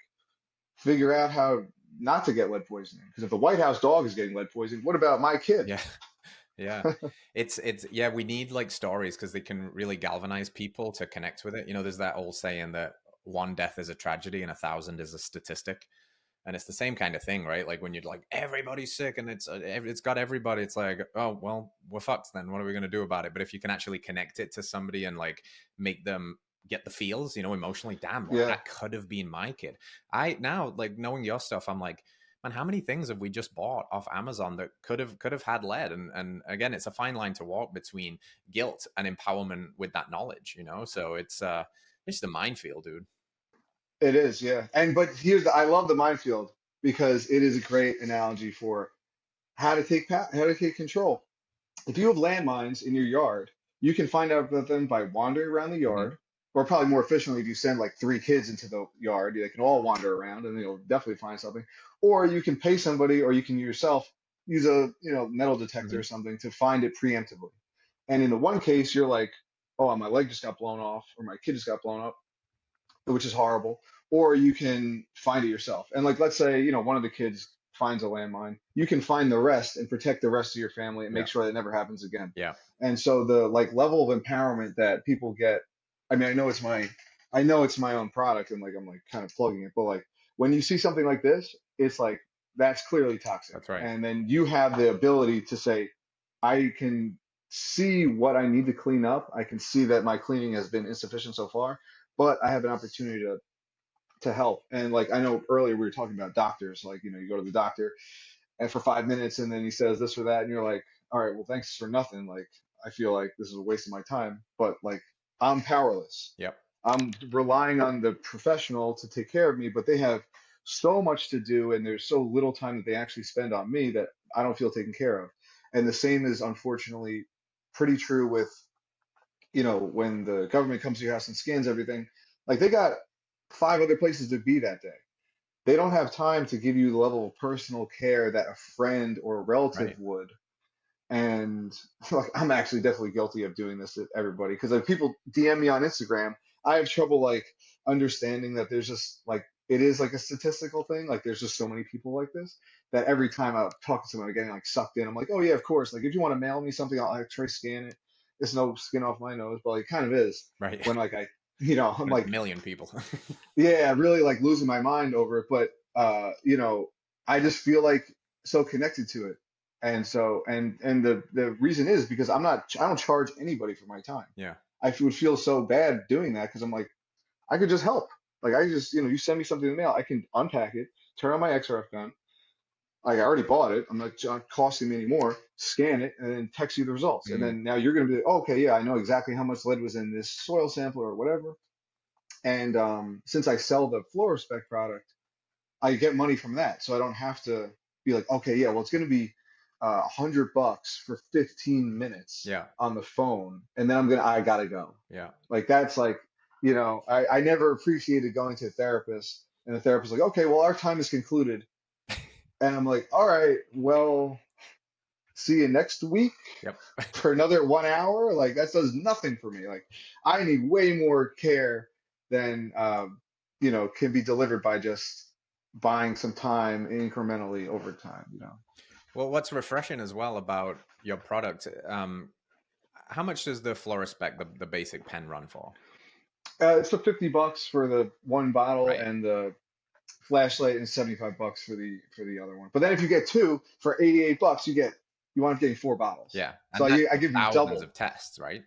figure out how not to get lead poisoning. Because if the White House dog is getting lead poisoning, what about my kid? Yeah. Yeah. It's yeah, we need like stories because they can really galvanize people to connect with it. You know, there's that old saying that one death is a tragedy and 1,000 is a statistic. And it's the same kind of thing, right? Like when you're like everybody's sick and it's got everybody, it's like, oh well, we're fucked then. What are we going to do about it? But if you can actually connect it to somebody and like make them get the feels, you know, emotionally, damn, like Yeah. that could have been my kid. I now like knowing your stuff, I'm like, man, how many things have we just bought off Amazon that could have had lead? And again, it's a fine line to walk between guilt and empowerment with that knowledge, you know. So it's the minefield, dude. It is, yeah. And but I love the minefield because it is a great analogy for how to take control. If you have landmines in your yard, you can find out about them by wandering around the Hmm. yard, or probably more efficiently if you send like three kids into the yard, they can all wander around and you'll definitely find something. Or you can pay somebody, or you can yourself use a metal detector Hmm. or something to find it preemptively. And in the one case, you're like, oh, my leg just got blown off, or my kid just got blown up, which is horrible, or you can find it yourself. And like, let's say, one of the kids finds a landmine, you can find the rest and protect the rest of your family and Yeah. make sure that never happens again. Yeah. And so the like level of empowerment that people get, I mean, I know it's my own product and like I'm like kind of plugging it, but like when you see something like this, it's like that's clearly toxic. That's right. And then you have the ability to say, I can see what I need to clean up. I can see that my cleaning has been insufficient so far, but I have an opportunity to help. And like I know earlier we were talking about doctors, like you go to the doctor and for 5 minutes and then he says this or that and you're like, all right, well thanks for nothing. Like I feel like this is a waste of my time, but like I'm powerless. Yep. I'm relying on the professional to take care of me, but they have so much to do and there's so little time that they actually spend on me that I don't feel taken care of. And the same is unfortunately pretty true with when the government comes to your house and scans everything, like they got five other places to be that day. They don't have time to give you the level of personal care that a friend or a relative Right. would. And like, I'm actually definitely guilty of doing this to everybody because like people DM me on Instagram. I have trouble like understanding that there's just like it is like a statistical thing. Like there's just so many people like this that every time I talk to someone, I'm getting like sucked in. I'm like, oh yeah, of course. Like if you want to mail me something, I'll like, try scan it. It's no skin off my nose, but like it kind of is Right. when like I'm When it's a like million people. yeah, really like losing my mind over it. But I just feel like so connected to it. And so and the reason is because I don't charge anybody for my time. Yeah. Would feel so bad doing that because I'm like, I could just help. Like I just, you send me something in the mail, I can unpack it, turn on my XRF gun. Like I already bought it. I'm not costing me anymore. Scan it and then text you the results. And Mm. then now you're gonna be like, oh, okay, yeah, I know exactly how much lead was in this soil sample or whatever. And since I sell the Florispec product, I get money from that, so I don't have to be like, okay, yeah, well, it's going to be $100 for 15 minutes Yeah. on the phone, and then I gotta go. Yeah. Like that's like, I never appreciated going to a therapist, and the therapist like, okay, well, our time is concluded, and I'm like, all right, well, see you next week Yep. for another 1 hour. Like that does nothing for me. Like I need way more care than can be delivered by just buying some time incrementally over time. Well, what's refreshing as well about your product, how much does the Florispec, the basic pen run for? It's for $50 for the one bottle Right. and the flashlight and $75 for the other one. But then if you get two for $88, you wind up getting four bottles. Yeah. So And that's I give you thousands double. of tests, right?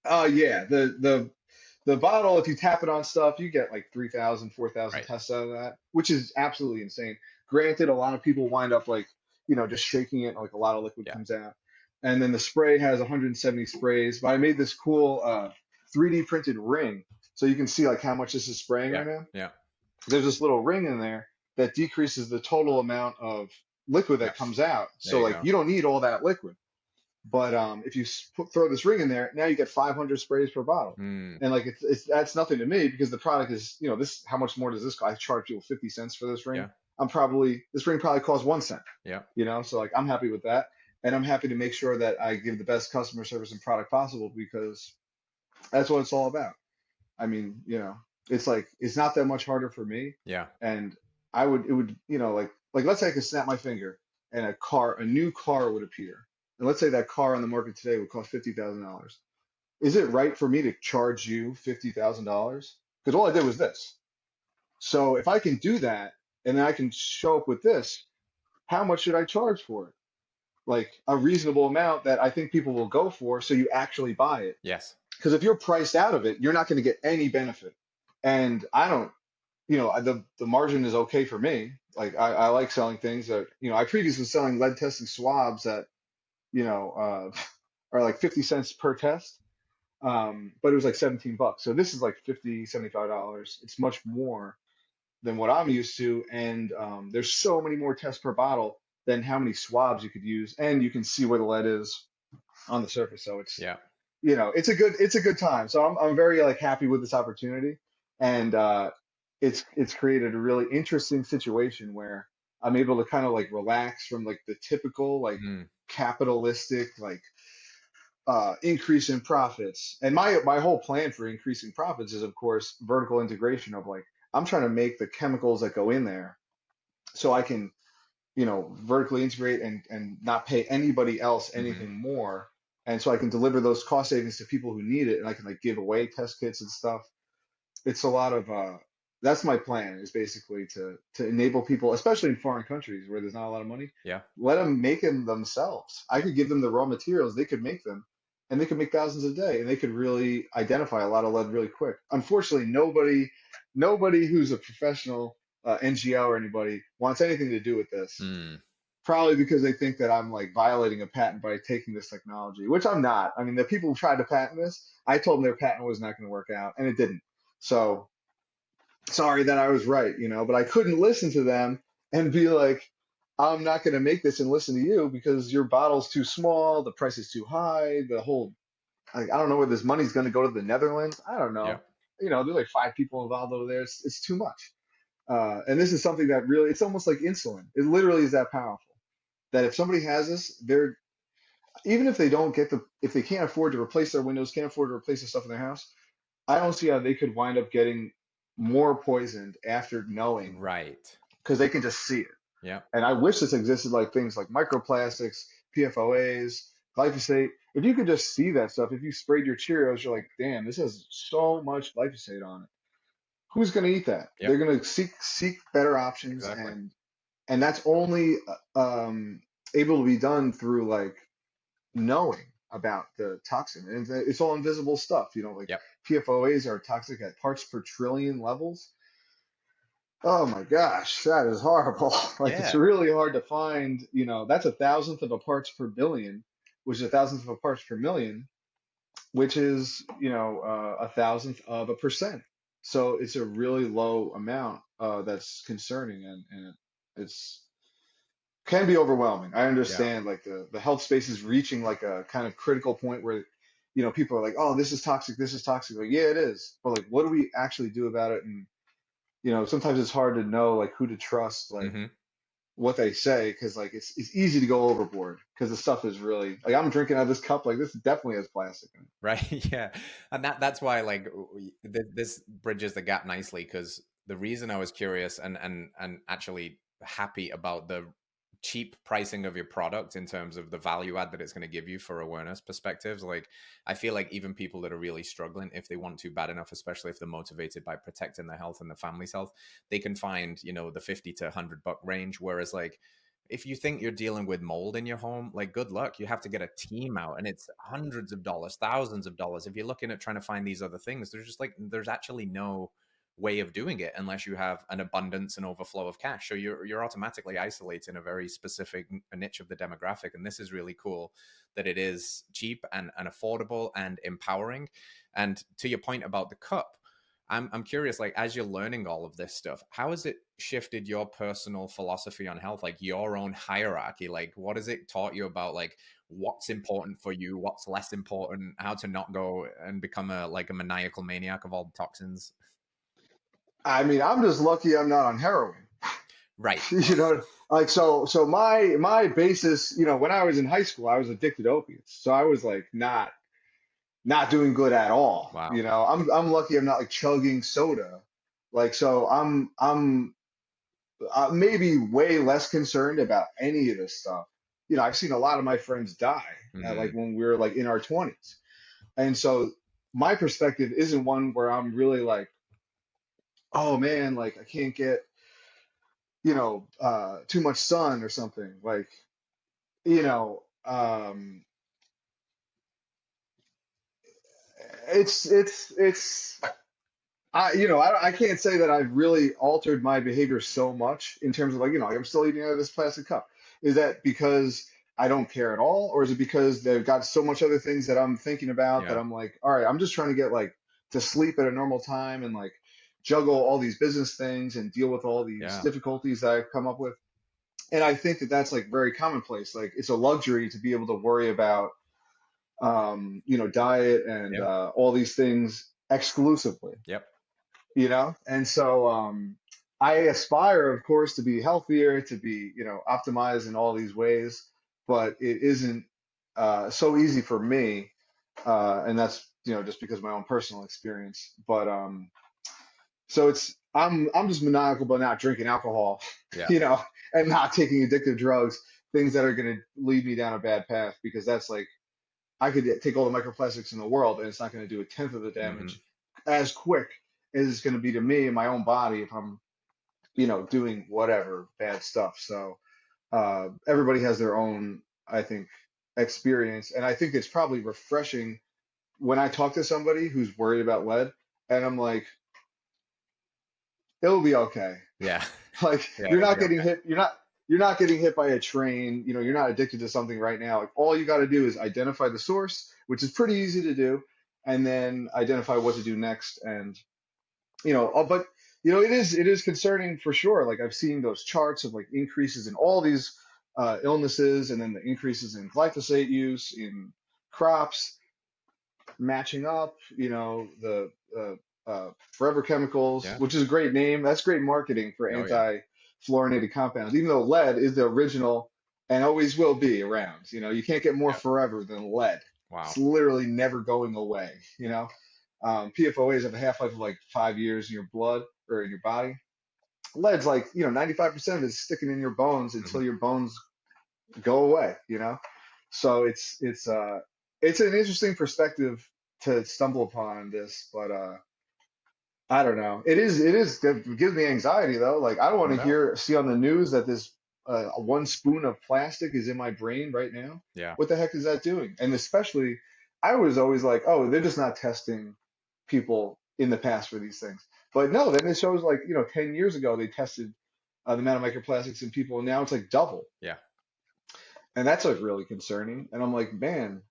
Yeah, the bottle, if you tap it on stuff, you get like 3,000, 4,000 Right. tests out of that, which is absolutely insane. Granted, a lot of people wind up like, just shaking it, like a lot of liquid Yeah. comes out. And then the spray has 170 sprays, but I made this cool 3D printed ring so you can see like how much this is spraying Yeah. right now. Yeah. There's this little ring in there that decreases the total amount of liquid Yeah. that comes out. There So you like go. you don't need all that liquid. But if you throw this ring in there, now you get 500 sprays per bottle. Mm. And like it's that's nothing to me because the product is, this how much more does this cost? I charge people 50 cents for this ring. Yeah. This ring probably costs 1 cent, Yeah. so like I'm happy with that. And I'm happy to make sure that I give the best customer service and product possible because that's what it's all about. I mean, it's like it's not that much harder for me. Yeah. And it would, like let's say I could snap my finger and a new car would appear and let's say that car on the market today would cost $50,000. Is it right for me to charge you $50,000? Because all I did was this. So if I can do that and then I can show up with this, how much should I charge for it? Like a reasonable amount that I think people will go for so you actually buy it. Yes. Because if you're priced out of it, you're not going to get any benefit. And I don't, the margin is okay for me. Like I like selling things that, I previously was selling lead testing swabs that, are like 50 cents per test. But it was like 17 bucks. So this is like 50, $75. It's much more than what I'm used to. And there's so many more tests per bottle than how many swabs you could use. And you can see where the lead is on the surface. So it's, Yeah. it's a good time. So I'm very like happy with this opportunity. And it's created a really interesting situation where I'm able to kind of like relax from like the typical like Mm. capitalistic like increase in profits. And my whole plan for increasing profits is, of course, vertical integration of like I'm trying to make the chemicals that go in there so I can, vertically integrate and not pay anybody else Hmm. anything more. And so I can deliver those cost savings to people who need it, and I can like give away test kits and stuff. It's a lot of that's my plan is basically to enable people, especially in foreign countries where there's not a lot of money, Yeah. let them make them themselves. I could give them the raw materials, they could make them, and they could make thousands a day, and they could really identify a lot of lead really quick. Unfortunately, nobody who's a professional NGO or anybody wants anything to do with this. Mm. Probably because they think that I'm like violating a patent by taking this technology, which I'm not. I mean, the people who tried to patent this, I told them their patent was not going to work out, and it didn't. So sorry that I was right, but I couldn't listen to them and be like, I'm not going to make this and listen to you because your bottle's too small, the price is too high, the whole, like, I don't know where this money's going to go to the Netherlands. I don't Yeah. know. There's like five people involved over there. It's too much. And this is something that really, it's almost like insulin. It literally is that powerful that if somebody has this, they're, even if they don't get if they can't afford to replace their windows, can't afford to replace the stuff in their house, I don't see how they could wind up getting more poisoned after knowing Right. because they can just see it. Yeah. And I wish this existed like things like microplastics, PFOAs, glyphosate. If you could just see that stuff, if you sprayed your Cheerios, you're like, damn, this has so much glyphosate on it. Who's going to eat that? Yep. They're going to seek better options, Exactly. and that's only able to be done through like knowing about the toxin. And it's all invisible stuff, like Yep. PFOAs are toxic at parts per trillion levels. Oh my gosh, that is horrible. Like it's Yeah. really hard to find, that's a thousandth of a parts per billion, which is a thousandth of a parts per million, which is, a thousandth of a percent. So it's a really low amount that's concerning, and it's can be overwhelming. I Yeah. understand like the health space is reaching like a kind of critical point where, people are like, oh, this is toxic, this is toxic. Like, yeah, it is. But like, what do we actually do about it? And sometimes it's hard to know like who to trust, like Hmm. what they say, because like it's easy to go overboard because the stuff is really like I'm drinking out of this cup, like this definitely has plastic in it. Right. Yeah. And that's why like this bridges the gap nicely, because the reason I was curious and actually happy about the cheap pricing of your product in terms of the value add that it's going to give you for awareness perspectives. Like I feel like even people that are really struggling, if they want to bad enough, especially if they're motivated by protecting their health and their family's health, they can find, the 50 to $100 range. Whereas like if you think you're dealing with mold in your home, like good luck. You have to get a team out and it's hundreds of dollars, thousands of dollars. If you're looking at trying to find these other things, there's actually no way of doing it unless you have an abundance and overflow of cash. So you're automatically isolating a very specific niche of the demographic. And this is really cool that it is cheap and affordable and empowering. And to your point about the cup, I'm curious, like as you're learning all of this stuff, how has it shifted your personal philosophy on health, like your own hierarchy? Like what has it taught you about like what's important for you, what's less important, how to not go and become a maniacal maniac of all the toxins? I mean, I'm just lucky I'm not on heroin. Right. Like so my basis, when I was in high school, I was addicted to opiates. So I was like not doing good at all. Wow. I'm lucky I'm not like chugging soda. Like so I'm maybe way less concerned about any of this stuff. I've seen a lot of my friends die at Hmm. like when we were like in our 20s. And so my perspective isn't one where I'm really like, oh man, like I can't get, too much sun or something. Like, you know, it's I can't say that I've really altered my behavior so much in terms of like, like I'm still eating out of this plastic cup. Is that because I don't care at all, or is it because they've got so much other things that I'm thinking about that Yeah. I'm like, all right, I'm just trying to get like to sleep at a normal time and like juggle all these business things and deal with all these Yeah. difficulties that I've come up with. And I think that that's like very commonplace. Like it's a luxury to be able to worry about, diet and Yep. all these things exclusively, Yep. and so I aspire, of course, to be healthier, to be, optimized in all these ways, but it isn't so easy for me, and that's, just because of my own personal experience. But so I'm just maniacal about not drinking alcohol, Yeah. you know, and not taking addictive drugs, things that are going to lead me down a bad path, because that's like I could take all the microplastics in the world and it's not going to do a tenth of the Hmm. damage as quick as it's going to be to me and my own body if I'm, doing whatever bad stuff. So everybody has their own, I think, experience. And I think it's probably refreshing when I talk to somebody who's worried about lead and I'm like, it'll be okay. Yeah. Like Yeah. you're It'll not be getting okay. hit. You're not getting hit by a train. You're not addicted to something right now. Like all you got to do is identify the source, which is pretty easy to do, and then identify what to do next. And but it is concerning for sure. Like I've seen those charts of like increases in all these illnesses, and then the increases in glyphosate use in crops matching up, the forever chemicals, Yeah. which is a great name. That's great marketing for Oh yeah. anti-fluorinated compounds, even though lead is the original and always will be around. You can't get more Yep. forever than lead. It's Wow. literally never going away. PFOAs have a half-life of like 5 years in your blood or in your body. Lead's like, 95% of it is sticking in your bones Hmm. until your bones go away. So it's an interesting perspective to stumble upon this, but I don't know. It gives me anxiety though. Like I don't want No to doubt. see on the news that this one spoon of plastic is in my brain right now. Yeah. What the heck is that doing? And especially, I was always like, oh, they're just not testing people in the past for these things. But no, then it shows like 10 years ago they tested the amount of microplastics in people, and now it's like double. Yeah. And that's like really concerning. And I'm like, man,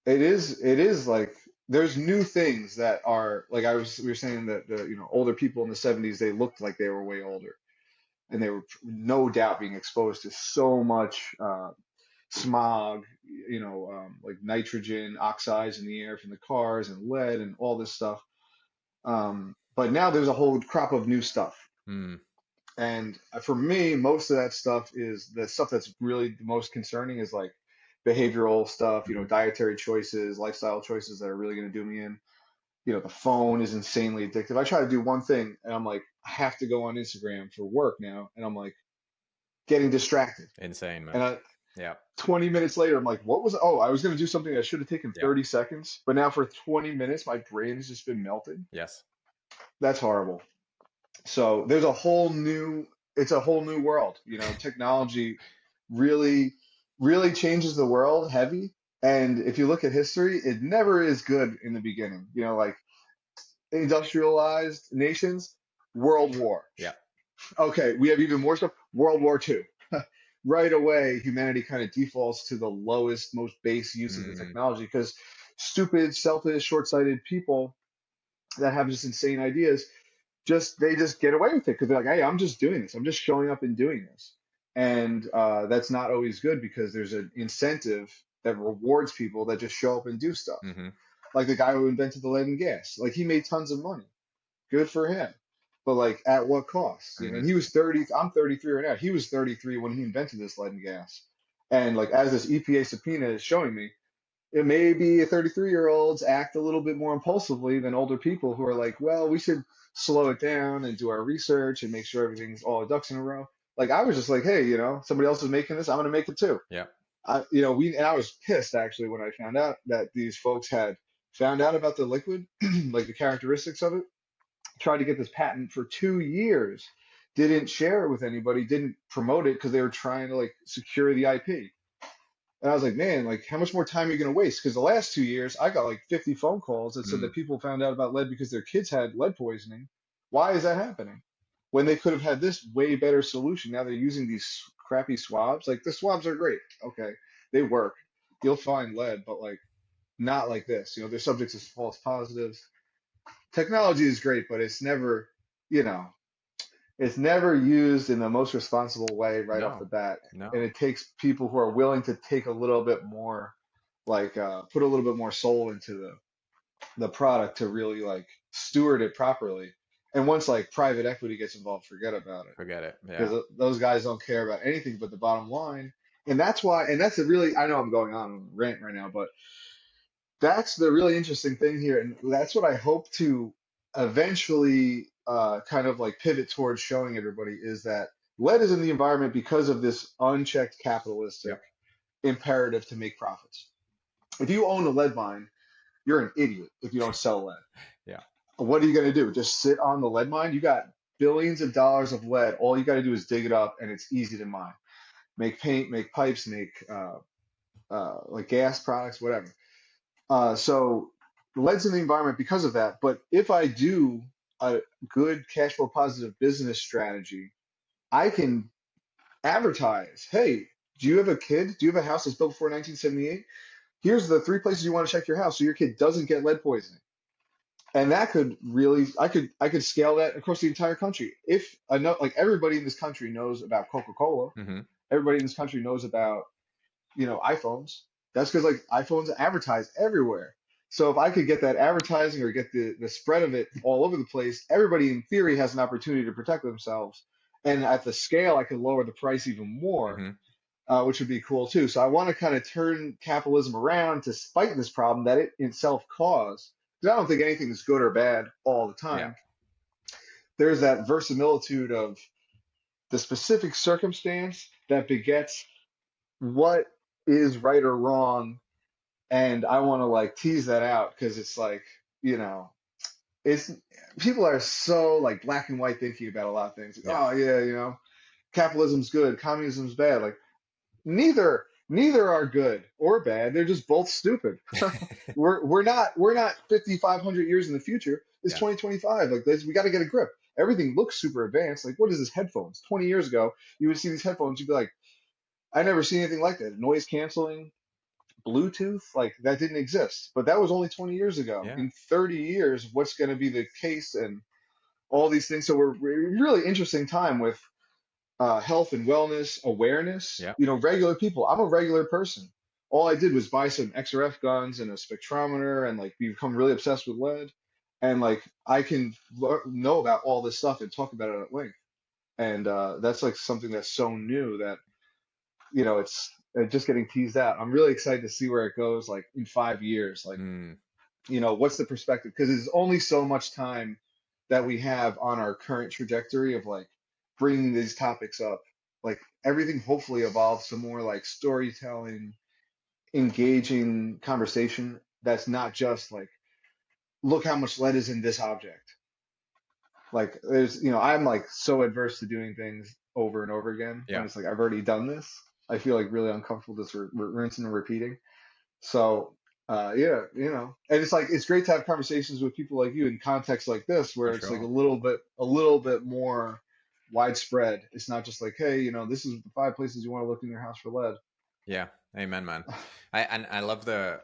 it is like there's new things that are like we were saying that the older people in the 70s, they looked like they were way older, and they were no doubt being exposed to so much smog, like nitrogen oxides in the air from the cars and lead and all this stuff. But now there's a whole crop of new stuff. Mm. And for me, most of that stuff is the stuff that's really the most concerning is like behavioral stuff, Hmm. dietary choices, lifestyle choices that are really going to do me in. The phone is insanely addictive. I try to do one thing and I'm like, I have to go on Instagram for work now. And I'm like getting distracted. Insane, man. And 20 minutes later, I'm like, oh, I was going to do something that should have taken Yeah. 30 seconds. But now for 20 minutes, my brain has just been melted. Yes. That's horrible. So there's it's a whole new world. Technology really, really changes the world heavy. And if you look at history, it never is good in the beginning. Like industrialized nations, World War. Yeah. Okay, we have even more stuff, World War II. Right away, humanity kind of defaults to the lowest, most base use of the Hmm. technology because stupid, selfish, short-sighted people that have just insane ideas they just get away with it because they're like, hey, I'm just doing this. I'm just showing up and doing this. And that's not always good because there's an incentive that rewards people that just show up and do stuff. Hmm. Like the guy who invented the lead and gas. Like he made tons of money. Good for him. But like at what cost? Hmm. And he was 30, I'm 33 right now. He was 33 when he invented this lead and gas. And like as this EPA subpoena is showing me, it may be 33-year-olds act a little bit more impulsively than older people who are like, well, we should slow it down and do our research and make sure everything's all ducks in a row. Like I was just like, hey, somebody else is making this, I'm gonna make it too. Yeah. And I was pissed actually when I found out that these folks had found out about the liquid, like the characteristics of it, tried to get this patent for 2 years, didn't share it with anybody, didn't promote it because they were trying to like secure the IP. And I was like, man, like how much more time are you going to waste? Because the last 2 years, I got like 50 phone calls that said Mm. that people found out about lead because their kids had lead poisoning. Why is that happening? When they could have had this way better solution. Now they're using these crappy swabs. Like the swabs are great. Okay. They work. You'll find lead, but like not like this. They're subject to false positives. Technology is great, but you know, it's never used in the most responsible way right off the No, bat. And no. it takes people who are willing to take a little bit more, like put a little bit more soul into the product to really like steward it properly. And once like private equity gets involved, forget about it Forget it. Yeah. because those guys don't care about anything but the bottom line. And that's why, and that's a really, I know I'm going on a rant right now, but that's the really interesting thing here, and that's what I hope to eventually kind of like pivot towards showing everybody is that lead is in the environment because of this unchecked capitalistic Yep. imperative to make profits. If you own a lead mine, you're an idiot if you don't sell lead. Yeah. What are you going to do? Just sit on the lead mine? You got billions of dollars of lead. All you got to do is dig it up, and it's easy to mine. Make paint, make pipes, make like gas products, whatever. So lead's in the environment because of that. But if I do a good cash flow positive business strategy, I can advertise, hey, do you have a kid? Do you have a house that's built before 1978? Here's the 3 places you want to check your house so your kid doesn't get lead poisoning. And that could really, I could scale that across the entire country. If I know, like everybody in this country knows about Coca-Cola, Mm-hmm. everybody in this country knows about iPhones. That's because like iPhones advertise everywhere. So if I could get that advertising or get the spread of it all over the place, everybody in theory has an opportunity to protect themselves. And at the scale, I could lower the price even more, Mm-hmm. which would be cool too. So I want to kind of turn capitalism around to fight this problem that it itself caused. Because I don't think anything is good or bad all the Yeah. time. There's that verisimilitude of the specific circumstance that begets what is right or wrong, and I want to like tease that out because it's like, you know, it's people are so like black and white thinking about a lot of things. Like, Yeah. oh yeah, capitalism's good, communism's bad. Like neither are good or bad. They're just both stupid. We're not 5,500 years in the future. It's Yeah. 2025. Like this, we got to get a grip. Everything looks super advanced. Like what is this headphones? 20 years ago, you would see these headphones, you'd be like, I never seen anything like that. Noise canceling, Bluetooth, like that didn't exist. But that was only 20 years ago. Yeah. In 30 years, what's going to be the case and all these things? So we're really interesting time with health and wellness awareness. Yeah. Regular people. I'm a regular person. All I did was buy some XRF guns and a spectrometer and like become really obsessed with lead. And like I can know about all this stuff and talk about it at length. And that's like something that's so new that it's just getting teased out. I'm really excited to see where it goes, like in 5 years. Like, Mm. what's the perspective? Because there's only so much time that we have on our current trajectory of like bringing these topics up. Like everything hopefully evolves to more like storytelling, engaging conversation that's not just like, look how much lead is in this object. Like I'm like so adverse to doing things over and over again when Yeah. it's like I've already done this. I feel like really uncomfortable just rinsing and repeating. So yeah, and it's like it's great to have conversations with people like you in contexts like this where For it's like sure. a little bit more widespread. It's not just like, hey, this is the 5 places you want to look in your house for lead. Yeah. Amen, man. I love the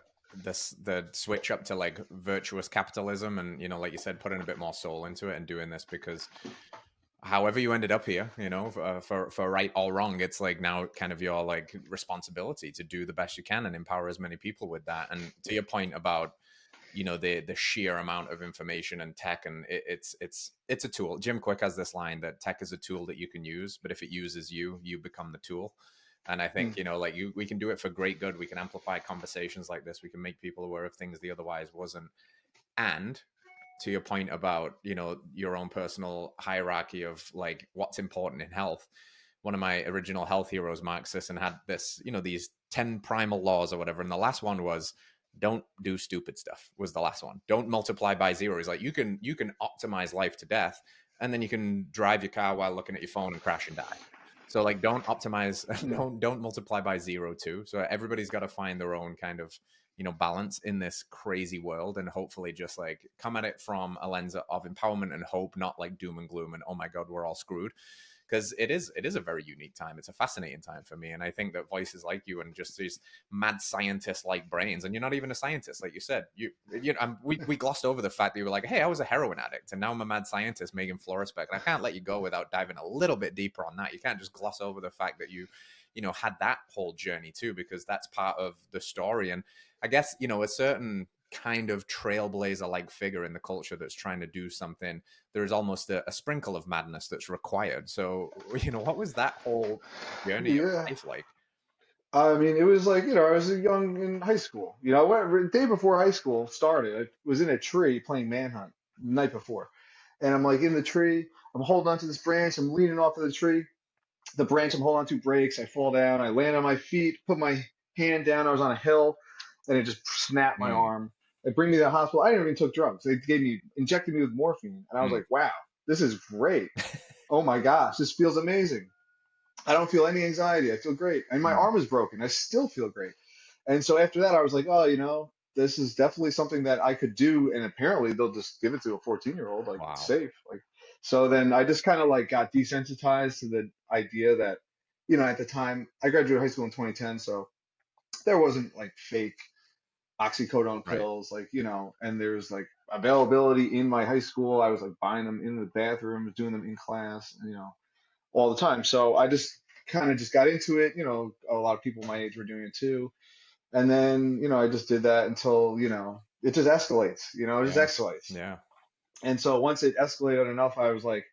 switch up to like virtuous capitalism and like you said, putting a bit more soul into it and doing this because however you ended up here, for right or wrong, it's like now kind of your like responsibility to do the best you can and empower as many people with that. And to your point about the sheer amount of information and tech, and it's a tool. Jim Quick has this line that tech is a tool that you can use, but if it uses you, you become the tool. And I think Mm. we can do it for great good. We can amplify conversations like this. We can make people aware of things they otherwise wasn't. And to your point about your own personal hierarchy of like what's important in health, one of my original health heroes, Marxist, and had this, these 10 primal laws or whatever. And the last one was don't do stupid stuff was the last one. Don't multiply by zero. He's like, you can optimize life to death, and then you can drive your car while looking at your phone and crash and die. So like don't optimize, Mm. don't multiply by zero too. So everybody's got to find their own kind of balance in this crazy world, and hopefully just like come at it from a lens of empowerment and hope, not like doom and gloom and oh my god we're all screwed, because it is a very unique time. It's a fascinating time for me, and I think that voices like you and just these mad scientist like brains, and you're not even a scientist, like you said. We glossed over the fact that you were like, hey, I was a heroin addict, and now I'm a mad scientist making Florespec, and I can't let you go without diving a little bit deeper on that. You can't just gloss over the fact that you had that whole journey too, because that's part of the story. And I guess a certain kind of trailblazer like figure in the culture that's trying to do something, there's almost a sprinkle of madness that's required. So what was that whole journey of Yeah. life like? I mean, it was like, I was young in high school. The day before high school started, I was in a tree playing Manhunt the night before. And I'm like in the tree, I'm holding onto this branch, I'm leaning off of the tree. The branch I'm holding onto breaks, I fall down, I land on my feet, put my hand down, I was on a hill, and it just snapped my Mm, arm. They bring me to the hospital. I never even took drugs. They injected me with morphine. And I was mm. like, wow, this is great. Oh my gosh, this feels amazing. I don't feel any anxiety. I feel great. And my Mm. arm is broken. I still feel great. And so after that, I was like, oh, this is definitely something that I could do. And apparently they'll just give it to a 14-year-old, like it's Wow. safe. Like, so then I just kind of like got desensitized to the idea that, at the time I graduated high school in 2010. So there wasn't like fake oxycodone Right. pills, like, and there's like availability in my high school. I was like buying them in the bathroom, doing them in class, all the time. So I just kind of just got into it. A lot of people my age were doing it too. And then, I just did that until, it just escalates, it just Yeah. escalates. Yeah. And so once it escalated enough, I was like,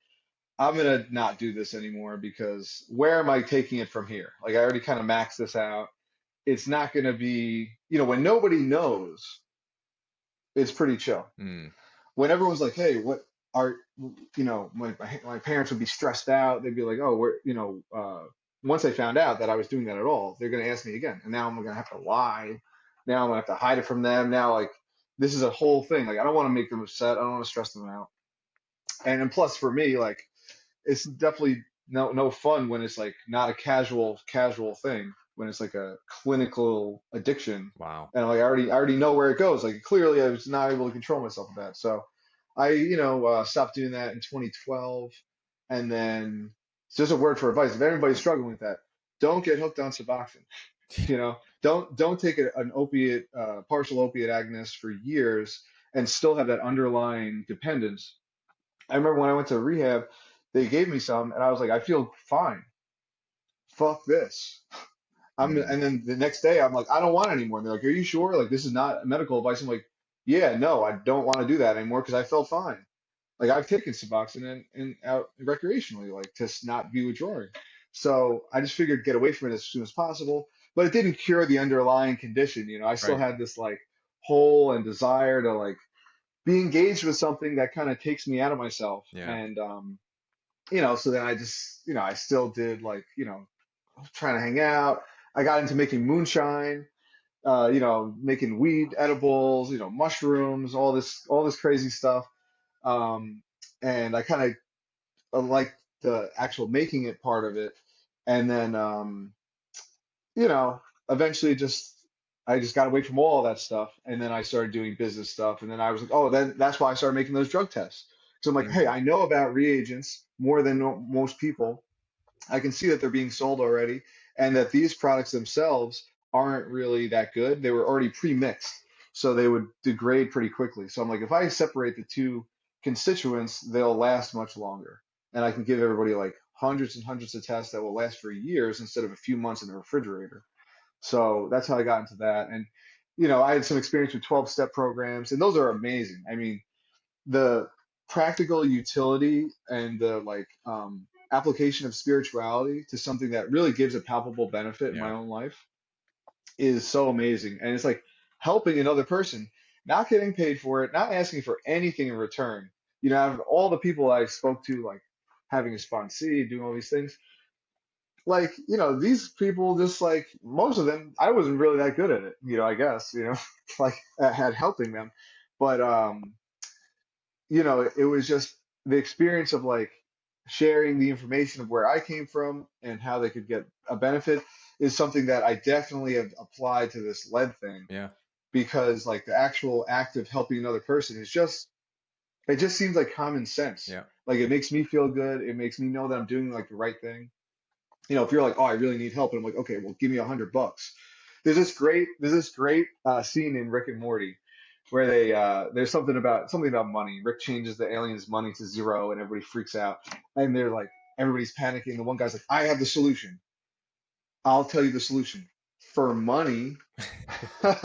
I'm gonna not do this anymore because where am I taking it from here? Like I already kind of maxed this out. It's not gonna be, when nobody knows, it's pretty chill. Mm. When everyone's like, hey, what are, my parents would be stressed out. They'd be like, oh, once they found out that I was doing that at all, they're going to ask me again. And now I'm going to have to lie. Now I'm going to have to hide it from them. Now, like, this is a whole thing. Like, I don't want to make them upset. I don't want to stress them out. And plus for me, like, it's definitely no fun when it's like not a casual thing, when it's like a clinical addiction. Wow. And like I already know where it goes. Like clearly I was not able to control myself with that. So I stopped doing that in 2012. And then it's just a word for advice. If anybody's struggling with that, don't get hooked on Suboxone. Don't take an opiate, partial opiate agonist for years and still have that underlying dependence. I remember when I went to rehab, they gave me some, and I was like, I feel fine. Fuck this. Mm. And then the next day, I'm like, I don't want it anymore. And they're like, Are you sure? Like, this is not medical advice. I'm like, Yeah, no, I don't want to do that anymore because I felt fine. Like, I've taken Suboxone and out recreationally, like, to not be withdrawing. So I just figured get away from it as soon as possible. But it didn't cure the underlying condition. I still Right. had this like hole and desire to like be engaged with something that kind of takes me out of myself. Yeah. And so then I just, I still did like, trying to hang out. I got into making moonshine, making weed edibles, mushrooms, all this crazy stuff. Um, and I kind of like the actual making it part of it. And then, you know, eventually I just got away from all of that stuff. And then I started doing business stuff. And then I was like, oh, then that's why I started making those drug tests. So I'm like, hey, Mm. I know about reagents more than most people. I can see that they're being sold already and that these products themselves aren't really that good. They were already pre-mixed, so they would degrade pretty quickly. So I'm like, if I separate the two constituents, they'll last much longer. And I can give everybody like hundreds and hundreds of tests that will last for years instead of a few months in the refrigerator. So that's how I got into that. And, I had some experience with 12-step programs, and those are amazing. I mean, the practical utility and the like application of spirituality to something that really gives a palpable benefit in my Yeah. own life is so amazing. And it's like helping another person, not getting paid for it, not asking for anything in return. Out of all the people I spoke to, like having a sponsee, doing all these things, like, these people just like most of them, I wasn't really that good at it, I guess, like at helping them. But it was just the experience of like sharing the information of where I came from and how they could get a benefit is something that I definitely have applied to this lead thing, Yeah. because like the actual act of helping another person is just it just seems like common sense. Yeah. Like it makes me feel good. It makes me know that I'm doing like the right thing. If you're like, oh, I really need help, and I'm like, okay, well, give me $100. There's this great scene in Rick and Morty where there's something about money. Rick changes the aliens' money to zero, and everybody freaks out, and they're like, everybody's panicking. The one guy's like, I have the solution. I'll tell you the solution for money. And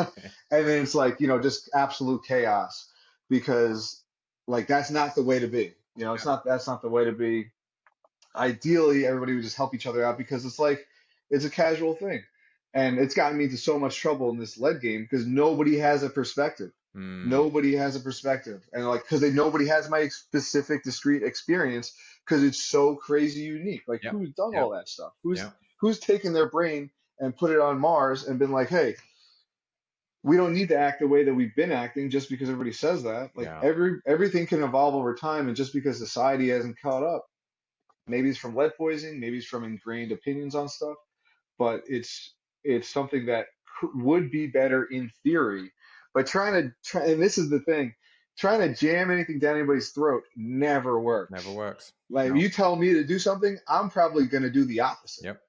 then it's like, just absolute chaos because like that's not the way to be. It's Yeah. not that's not the way to be. Ideally, everybody would just help each other out because it's like it's a casual thing. And it's gotten me into so much trouble in this lead game because nobody has a perspective. Mm, Nobody has a perspective. And like because nobody has my specific discrete experience because it's so crazy unique. Like yep. who's done Yep. all that stuff? Who's Yep. who's taken their brain and put it on Mars and been like, hey, we don't need to act the way that we've been acting just because everybody says that. Like Yeah. everything can evolve over time, and just because society hasn't caught up, maybe it's from lead poisoning, maybe it's from ingrained opinions on stuff, but it's something that would be better in theory. But and this is the thing, trying to jam anything down anybody's throat never Never works. works. Like No. you tell me to do something, I'm probably going to do the opposite Yep.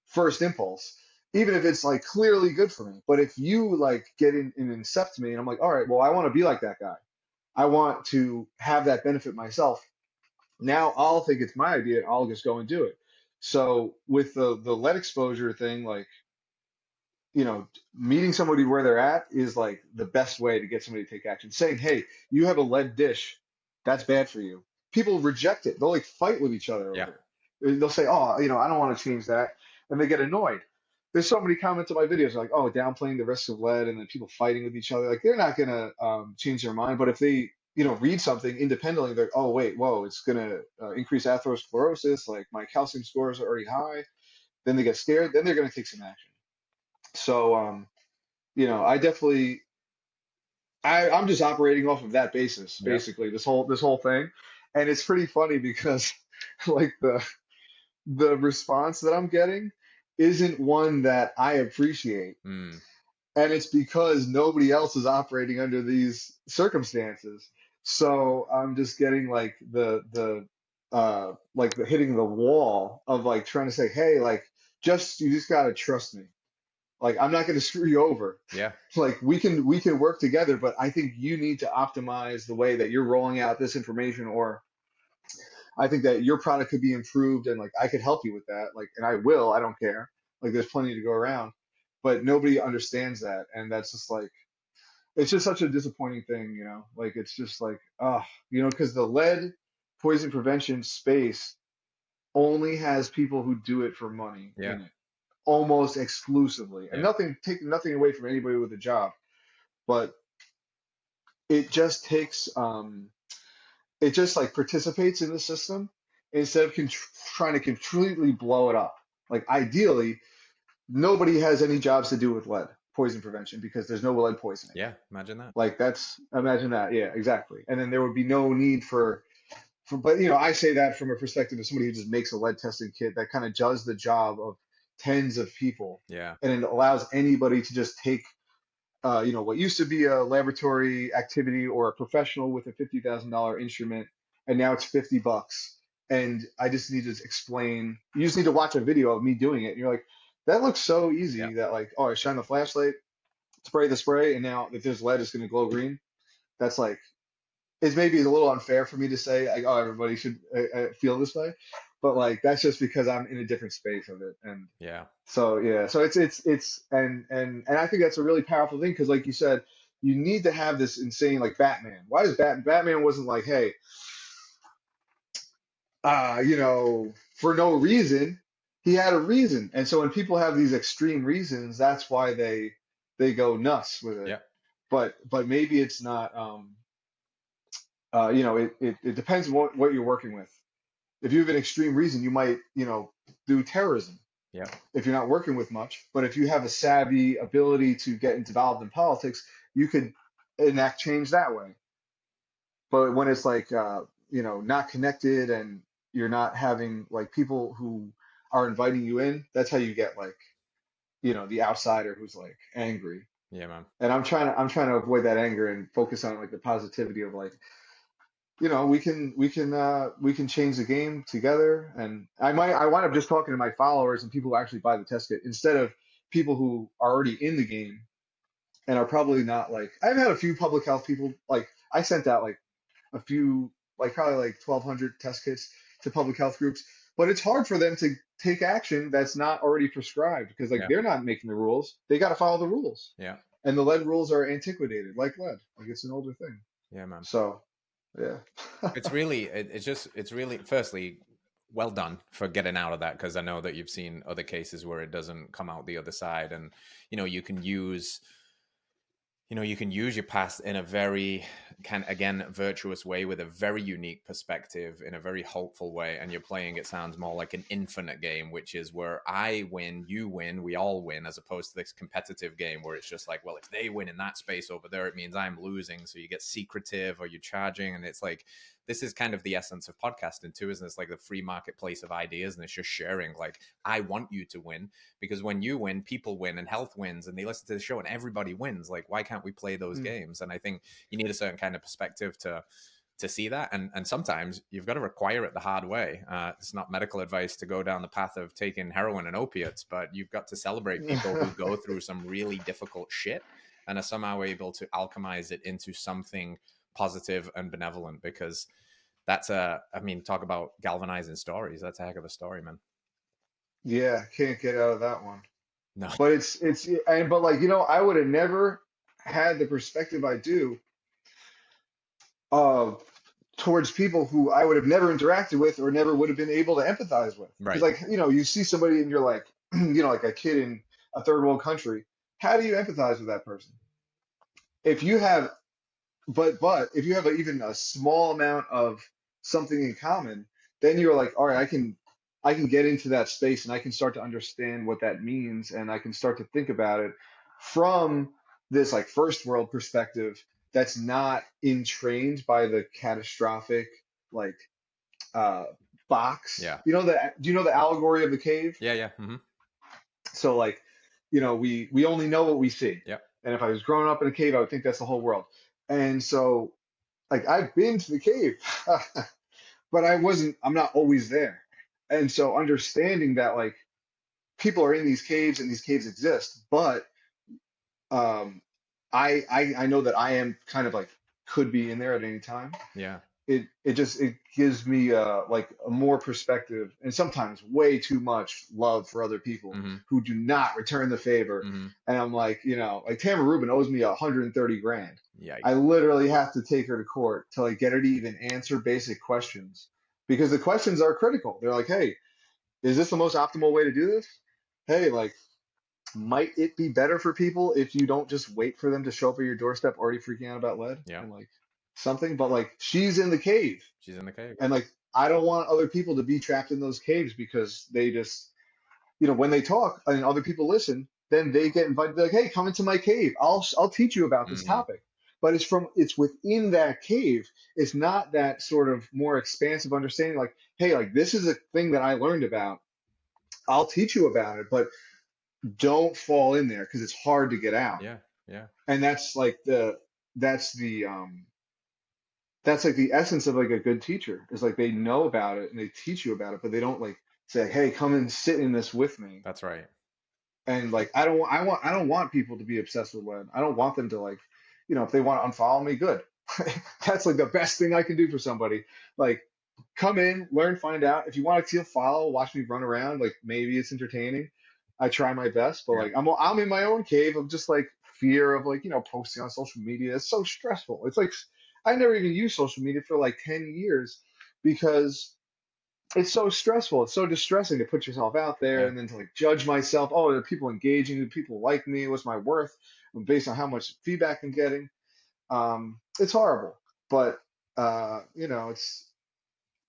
first impulse, even if it's like clearly good for me. But if you like get in and accept me, and I'm like, all right, well, I want to be like that guy. I want to have that benefit myself. Now I'll think it's my idea. I'll just go and do it. So with the lead exposure thing, like meeting somebody where they're at is like the best way to get somebody to take action. Saying, hey, you have a lead dish, that's bad for you. People reject it. They'll like fight with each other Yeah. over it. They'll say, oh, I don't want to change that. And they get annoyed. There's so many comments on my videos like, oh, downplaying the risks of lead and then people fighting with each other. Like they're not going to change their mind. But if they, read something independently, they're, oh, wait, whoa, it's going to increase atherosclerosis. Like my calcium scores are already high. Then they get scared. Then they're going to take some action. So, I definitely I'm just operating off of that basis, Yep. basically, this whole thing. And it's pretty funny because like the response that I'm getting isn't one that I appreciate. Mm, And it's because nobody else is operating under these circumstances. So I'm just getting like the hitting the wall of like trying to say, hey, like you just gotta trust me. Like I'm not going to screw you over. yeah. Like we can work together, but I think you need to optimize the way that you're rolling out this information, or I think that your product could be improved, and like I could help you with that. Like, and I will. I don't care. Like, there's plenty to go around, but nobody understands that, and that's just like it's just such a disappointing thing. Like it's just like because the lead poison prevention space only has people who do it for money Yeah. in it almost exclusively. And Yeah. taking nothing away from anybody with a job, but it just takes it just like participates in the system instead of trying to completely blow it up. Like ideally, nobody has any jobs to do with lead poison prevention because there's no lead poisoning. Yeah. Imagine that. Like imagine that. Yeah, exactly. And then there would be no need but I say that from a perspective of somebody who just makes a lead testing kit that kind of does the job of tens of people, Yeah. and it allows anybody to just take what used to be a laboratory activity or a professional with a $50,000 instrument, and now it's $50. And I just need to explain. You just need to watch a video of me doing it, and you're like, that looks so Yeah. easy that like, oh, I shine the flashlight, spray the spray, and now if there's lead, it's going to glow green. That's like it's maybe a little unfair for me to say like, oh, everybody should feel this way, but like that's just because I'm in a different space of it, and Yeah. so yeah, so it's and I think that's a really powerful thing because like you said, you need to have this insane like Batman. Why is Batman wasn't like, hey, for no reason. He had a reason, and so when people have these extreme reasons, that's why they go nuts with it. Yeah. But maybe it's not. It depends on what you're working with. If you have an extreme reason, you might do terrorism. Yeah. if you're not working with much. But if you have a savvy ability to get involved in politics, you could enact change that way. But when it's like not connected and you're not having like people who are inviting you in, that's how you get like, the outsider who's like angry. Yeah, man. And I'm trying to avoid that anger and focus on like the positivity of like, we can change the game together. And I wind up just talking to my followers and people who actually buy the test kit instead of people who are already in the game and are probably not like I've had a few public health people like I sent out like a few like probably like 1,200 test kits to public health groups, but it's hard for them to take action that's not already prescribed because like Yeah. they're not making the rules. They got to follow the rules. Yeah. And the lead rules are antiquated like lead. Like it's an older thing. Yeah, man. So, yeah. It's really, firstly, well done for getting out of that, because I know that you've seen other cases where it doesn't come out the other side. And you can use your past in a very again, virtuous way with a very unique perspective in a very hopeful way. And you're playing, it sounds more like an infinite game, which is where I win, you win, we all win, as opposed to this competitive game where it's just like, well, if they win in that space over there, it means I'm losing. So you get secretive or you're charging. And it's like, this is kind of the essence of podcasting too, isn't it? It's like the free marketplace of ideas, and it's just sharing. Like, I want you to win, because when you win, people win, and health wins, and they listen to the show, and everybody wins. Like, why can't we play those Mm. games? And I think you need a certain kind of perspective to see that, and sometimes you've got to require it the hard way. It's not medical advice to go down the path of taking heroin and opiates, but you've got to celebrate people who go through some really difficult shit and are somehow able to alchemize it into something positive and benevolent, because talk about galvanizing stories. That's a heck of a story, man. Yeah, can't get out of that one. No. But but like, I would have never had the perspective I do uh towards people who I would have never interacted with or never would have been able to empathize with. Because Right. like, you see somebody and you're like, like a kid in a third world country, how do you empathize with that person? If you have but if you have even a small amount of something in common, then you're like, all right, I can get into that space and I can start to understand what that means and I can start to think about it from this like first world perspective that's not entrained by the catastrophic like uh box. Yeah. Do you know the allegory of the cave? Yeah. Yeah. So like, we only know what we see. Yep. And if I was growing up in a cave, I would think that's the whole world. And so like I've been to the cave, but I'm not always there. And so understanding that like people are in these caves and these caves exist, but um I know that I am kind of like could be in there at any time. Yeah. It gives me like a more perspective and sometimes way too much love for other people Mm-hmm. who do not return the favor. Mm-hmm. And I'm like, like Tamara Rubin owes me 130 grand. I Yikes. literally have to take her to court to like get her to even answer basic questions because the questions are critical. They're like, hey, is this the most optimal way to do this? Hey, like, might it be better for people if you don't just wait for them to show up at your doorstep already freaking out about lead Yeah. and like something? But like, she's in the cave. She's in the cave. And like, I don't want other people to be trapped in those caves because they just, when they talk and other people listen, then they get invited. They're like, hey, come into my cave. I'll teach you about this Mm-hmm. topic. But it's within that cave. It's not that sort of more expansive understanding. Like, hey, like this is a thing that I learned about. I'll teach you about it, but don't fall in there because it's hard to get out. Yeah. Yeah. And that's the essence of like a good teacher is like they know about it and they teach you about it, but they don't like say, "Hey, come and sit in this with me." That's right. And like I don't want people to be obsessed with lead. I don't want them to like, if they want to unfollow me, good. That's like the best thing I can do for somebody. Like come in, learn, find out. If you want to follow, watch me run around, like maybe it's entertaining. I try my best, but Yeah. like I'm in my own cave of just like fear of like, posting on social media. It's so stressful. It's like I never even used social media for like 10 years because it's so stressful. It's so distressing to put yourself out there Yeah. and then to like judge myself. Oh, are people engaging? Do people like me? What's my worth based on how much feedback I'm getting? It's horrible, but it's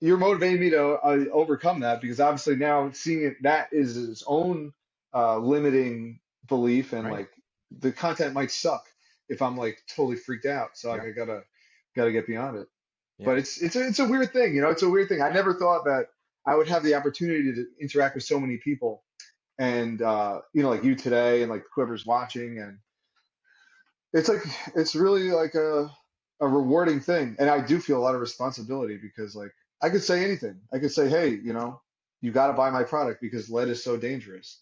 you're motivating me to overcome that, because obviously now seeing it, that is its own limiting belief, and Right. like the content might suck if I'm like totally freaked out. So like Yeah. I gotta get beyond it. Yeah. But it's a weird thing, you know. It's a weird thing. I never thought that I would have the opportunity to interact with so many people, and you know, like you today, and like whoever's watching, and it's like it's really like a rewarding thing. And I do feel a lot of responsibility, because like I could say anything. I could say, hey, you know, you got to buy my product because lead is so dangerous,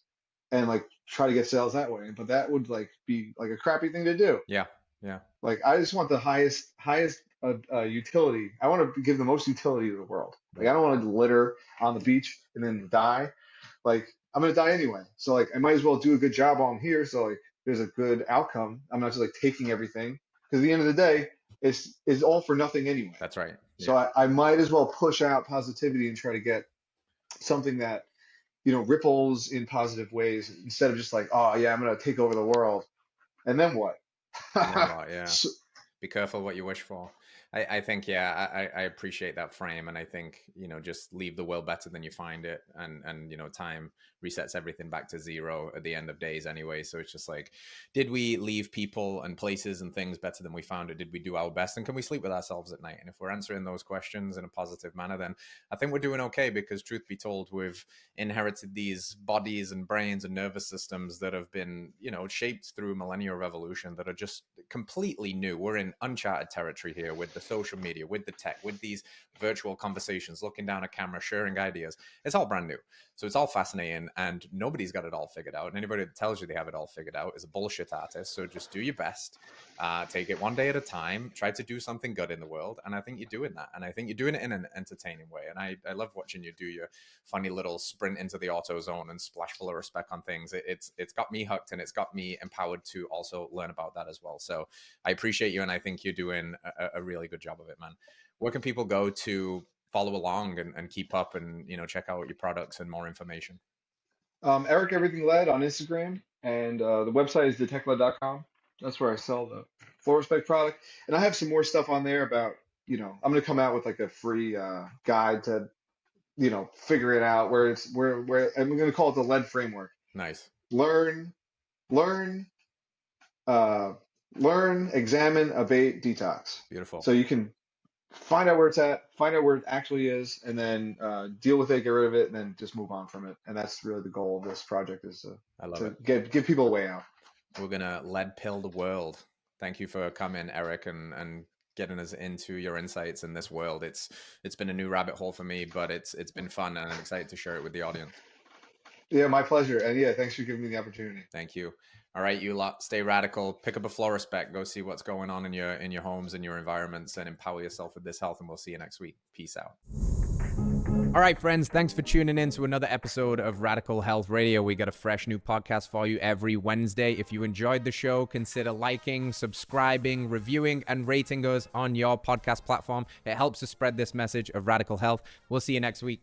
and like try to get sales that way. But that would like be like a crappy thing to do. Yeah. Yeah. Like I just want the highest utility. I want to give the most utility to the world. Like I don't want to litter on the beach and then die. Like I'm gonna die anyway. So like I might as well do a good job while I'm here. So like there's a good outcome. I'm not just like taking everything, because at the end of the day, it's all for nothing anyway. That's right. Yeah. So I might as well push out positivity and try to get something that, you know, ripples in positive ways, instead of just like, oh yeah, I'm gonna take over the world, and then what? And then what? Yeah. So, Be careful what you wish for. I think, yeah, I appreciate that frame. And I think, just leave the world better than you find it. And time resets everything back to zero at the end of days anyway. So it's just like, did we leave people and places and things better than we found it? Did we do our best? And can we sleep with ourselves at night? And if we're answering those questions in a positive manner, then I think we're doing okay, because truth be told, we've inherited these bodies and brains and nervous systems that have been, shaped through millennial revolution, that are just completely new. We're in uncharted territory here with the social media, with the tech, with these virtual conversations, looking down a camera, sharing ideas. It's all brand new. So it's all fascinating, and nobody's got it all figured out. And anybody that tells you they have it all figured out is a bullshit artist. So just do your best. Take it one day at a time. Try to do something good in the world. And I think you're doing that. And I think you're doing it in an entertaining way. And I love watching you do your funny little sprint into the auto zone and splash full of respect on things. It's got me hooked, and it's got me empowered to also learn about that as well. So I appreciate you, and I think you're doing a really good job of it, man. Where can people go to follow along and keep up and, check out your products and more information? Eric Everything Led on Instagram, and the website is detectled.com. That's where I sell the Flow Respect product, and I have some more stuff on there about, you know, I'm gonna come out with like a free guide to, you know, figure it out, where it's where I'm gonna call it the lead framework. Nice. Learn, learn, uh, learn, examine, abate, detox. Beautiful. So you can find out where it's at, find out where it actually is, and then deal with it, get rid of it, and then just move on from it. And that's really the goal of this project, is I love to it. give people a way out. We're going to lead pill the world. Thank you for coming, Eric, and getting us into your insights in this world. It's been a new rabbit hole for me, but it's been fun, and I'm excited to share it with the audience. Yeah, my pleasure. And yeah, thanks for giving me the opportunity. Thank you. All right, you lot, stay radical. Pick up a Flow Respect. Go see what's going on in your homes and your environments, and empower yourself with this health. And we'll see you next week. Peace out. All right, friends, thanks for tuning in to another episode of Radical Health Radio. We got a fresh new podcast for you every Wednesday. If you enjoyed the show, consider liking, subscribing, reviewing, and rating us on your podcast platform. It helps to spread this message of radical health. We'll see you next week.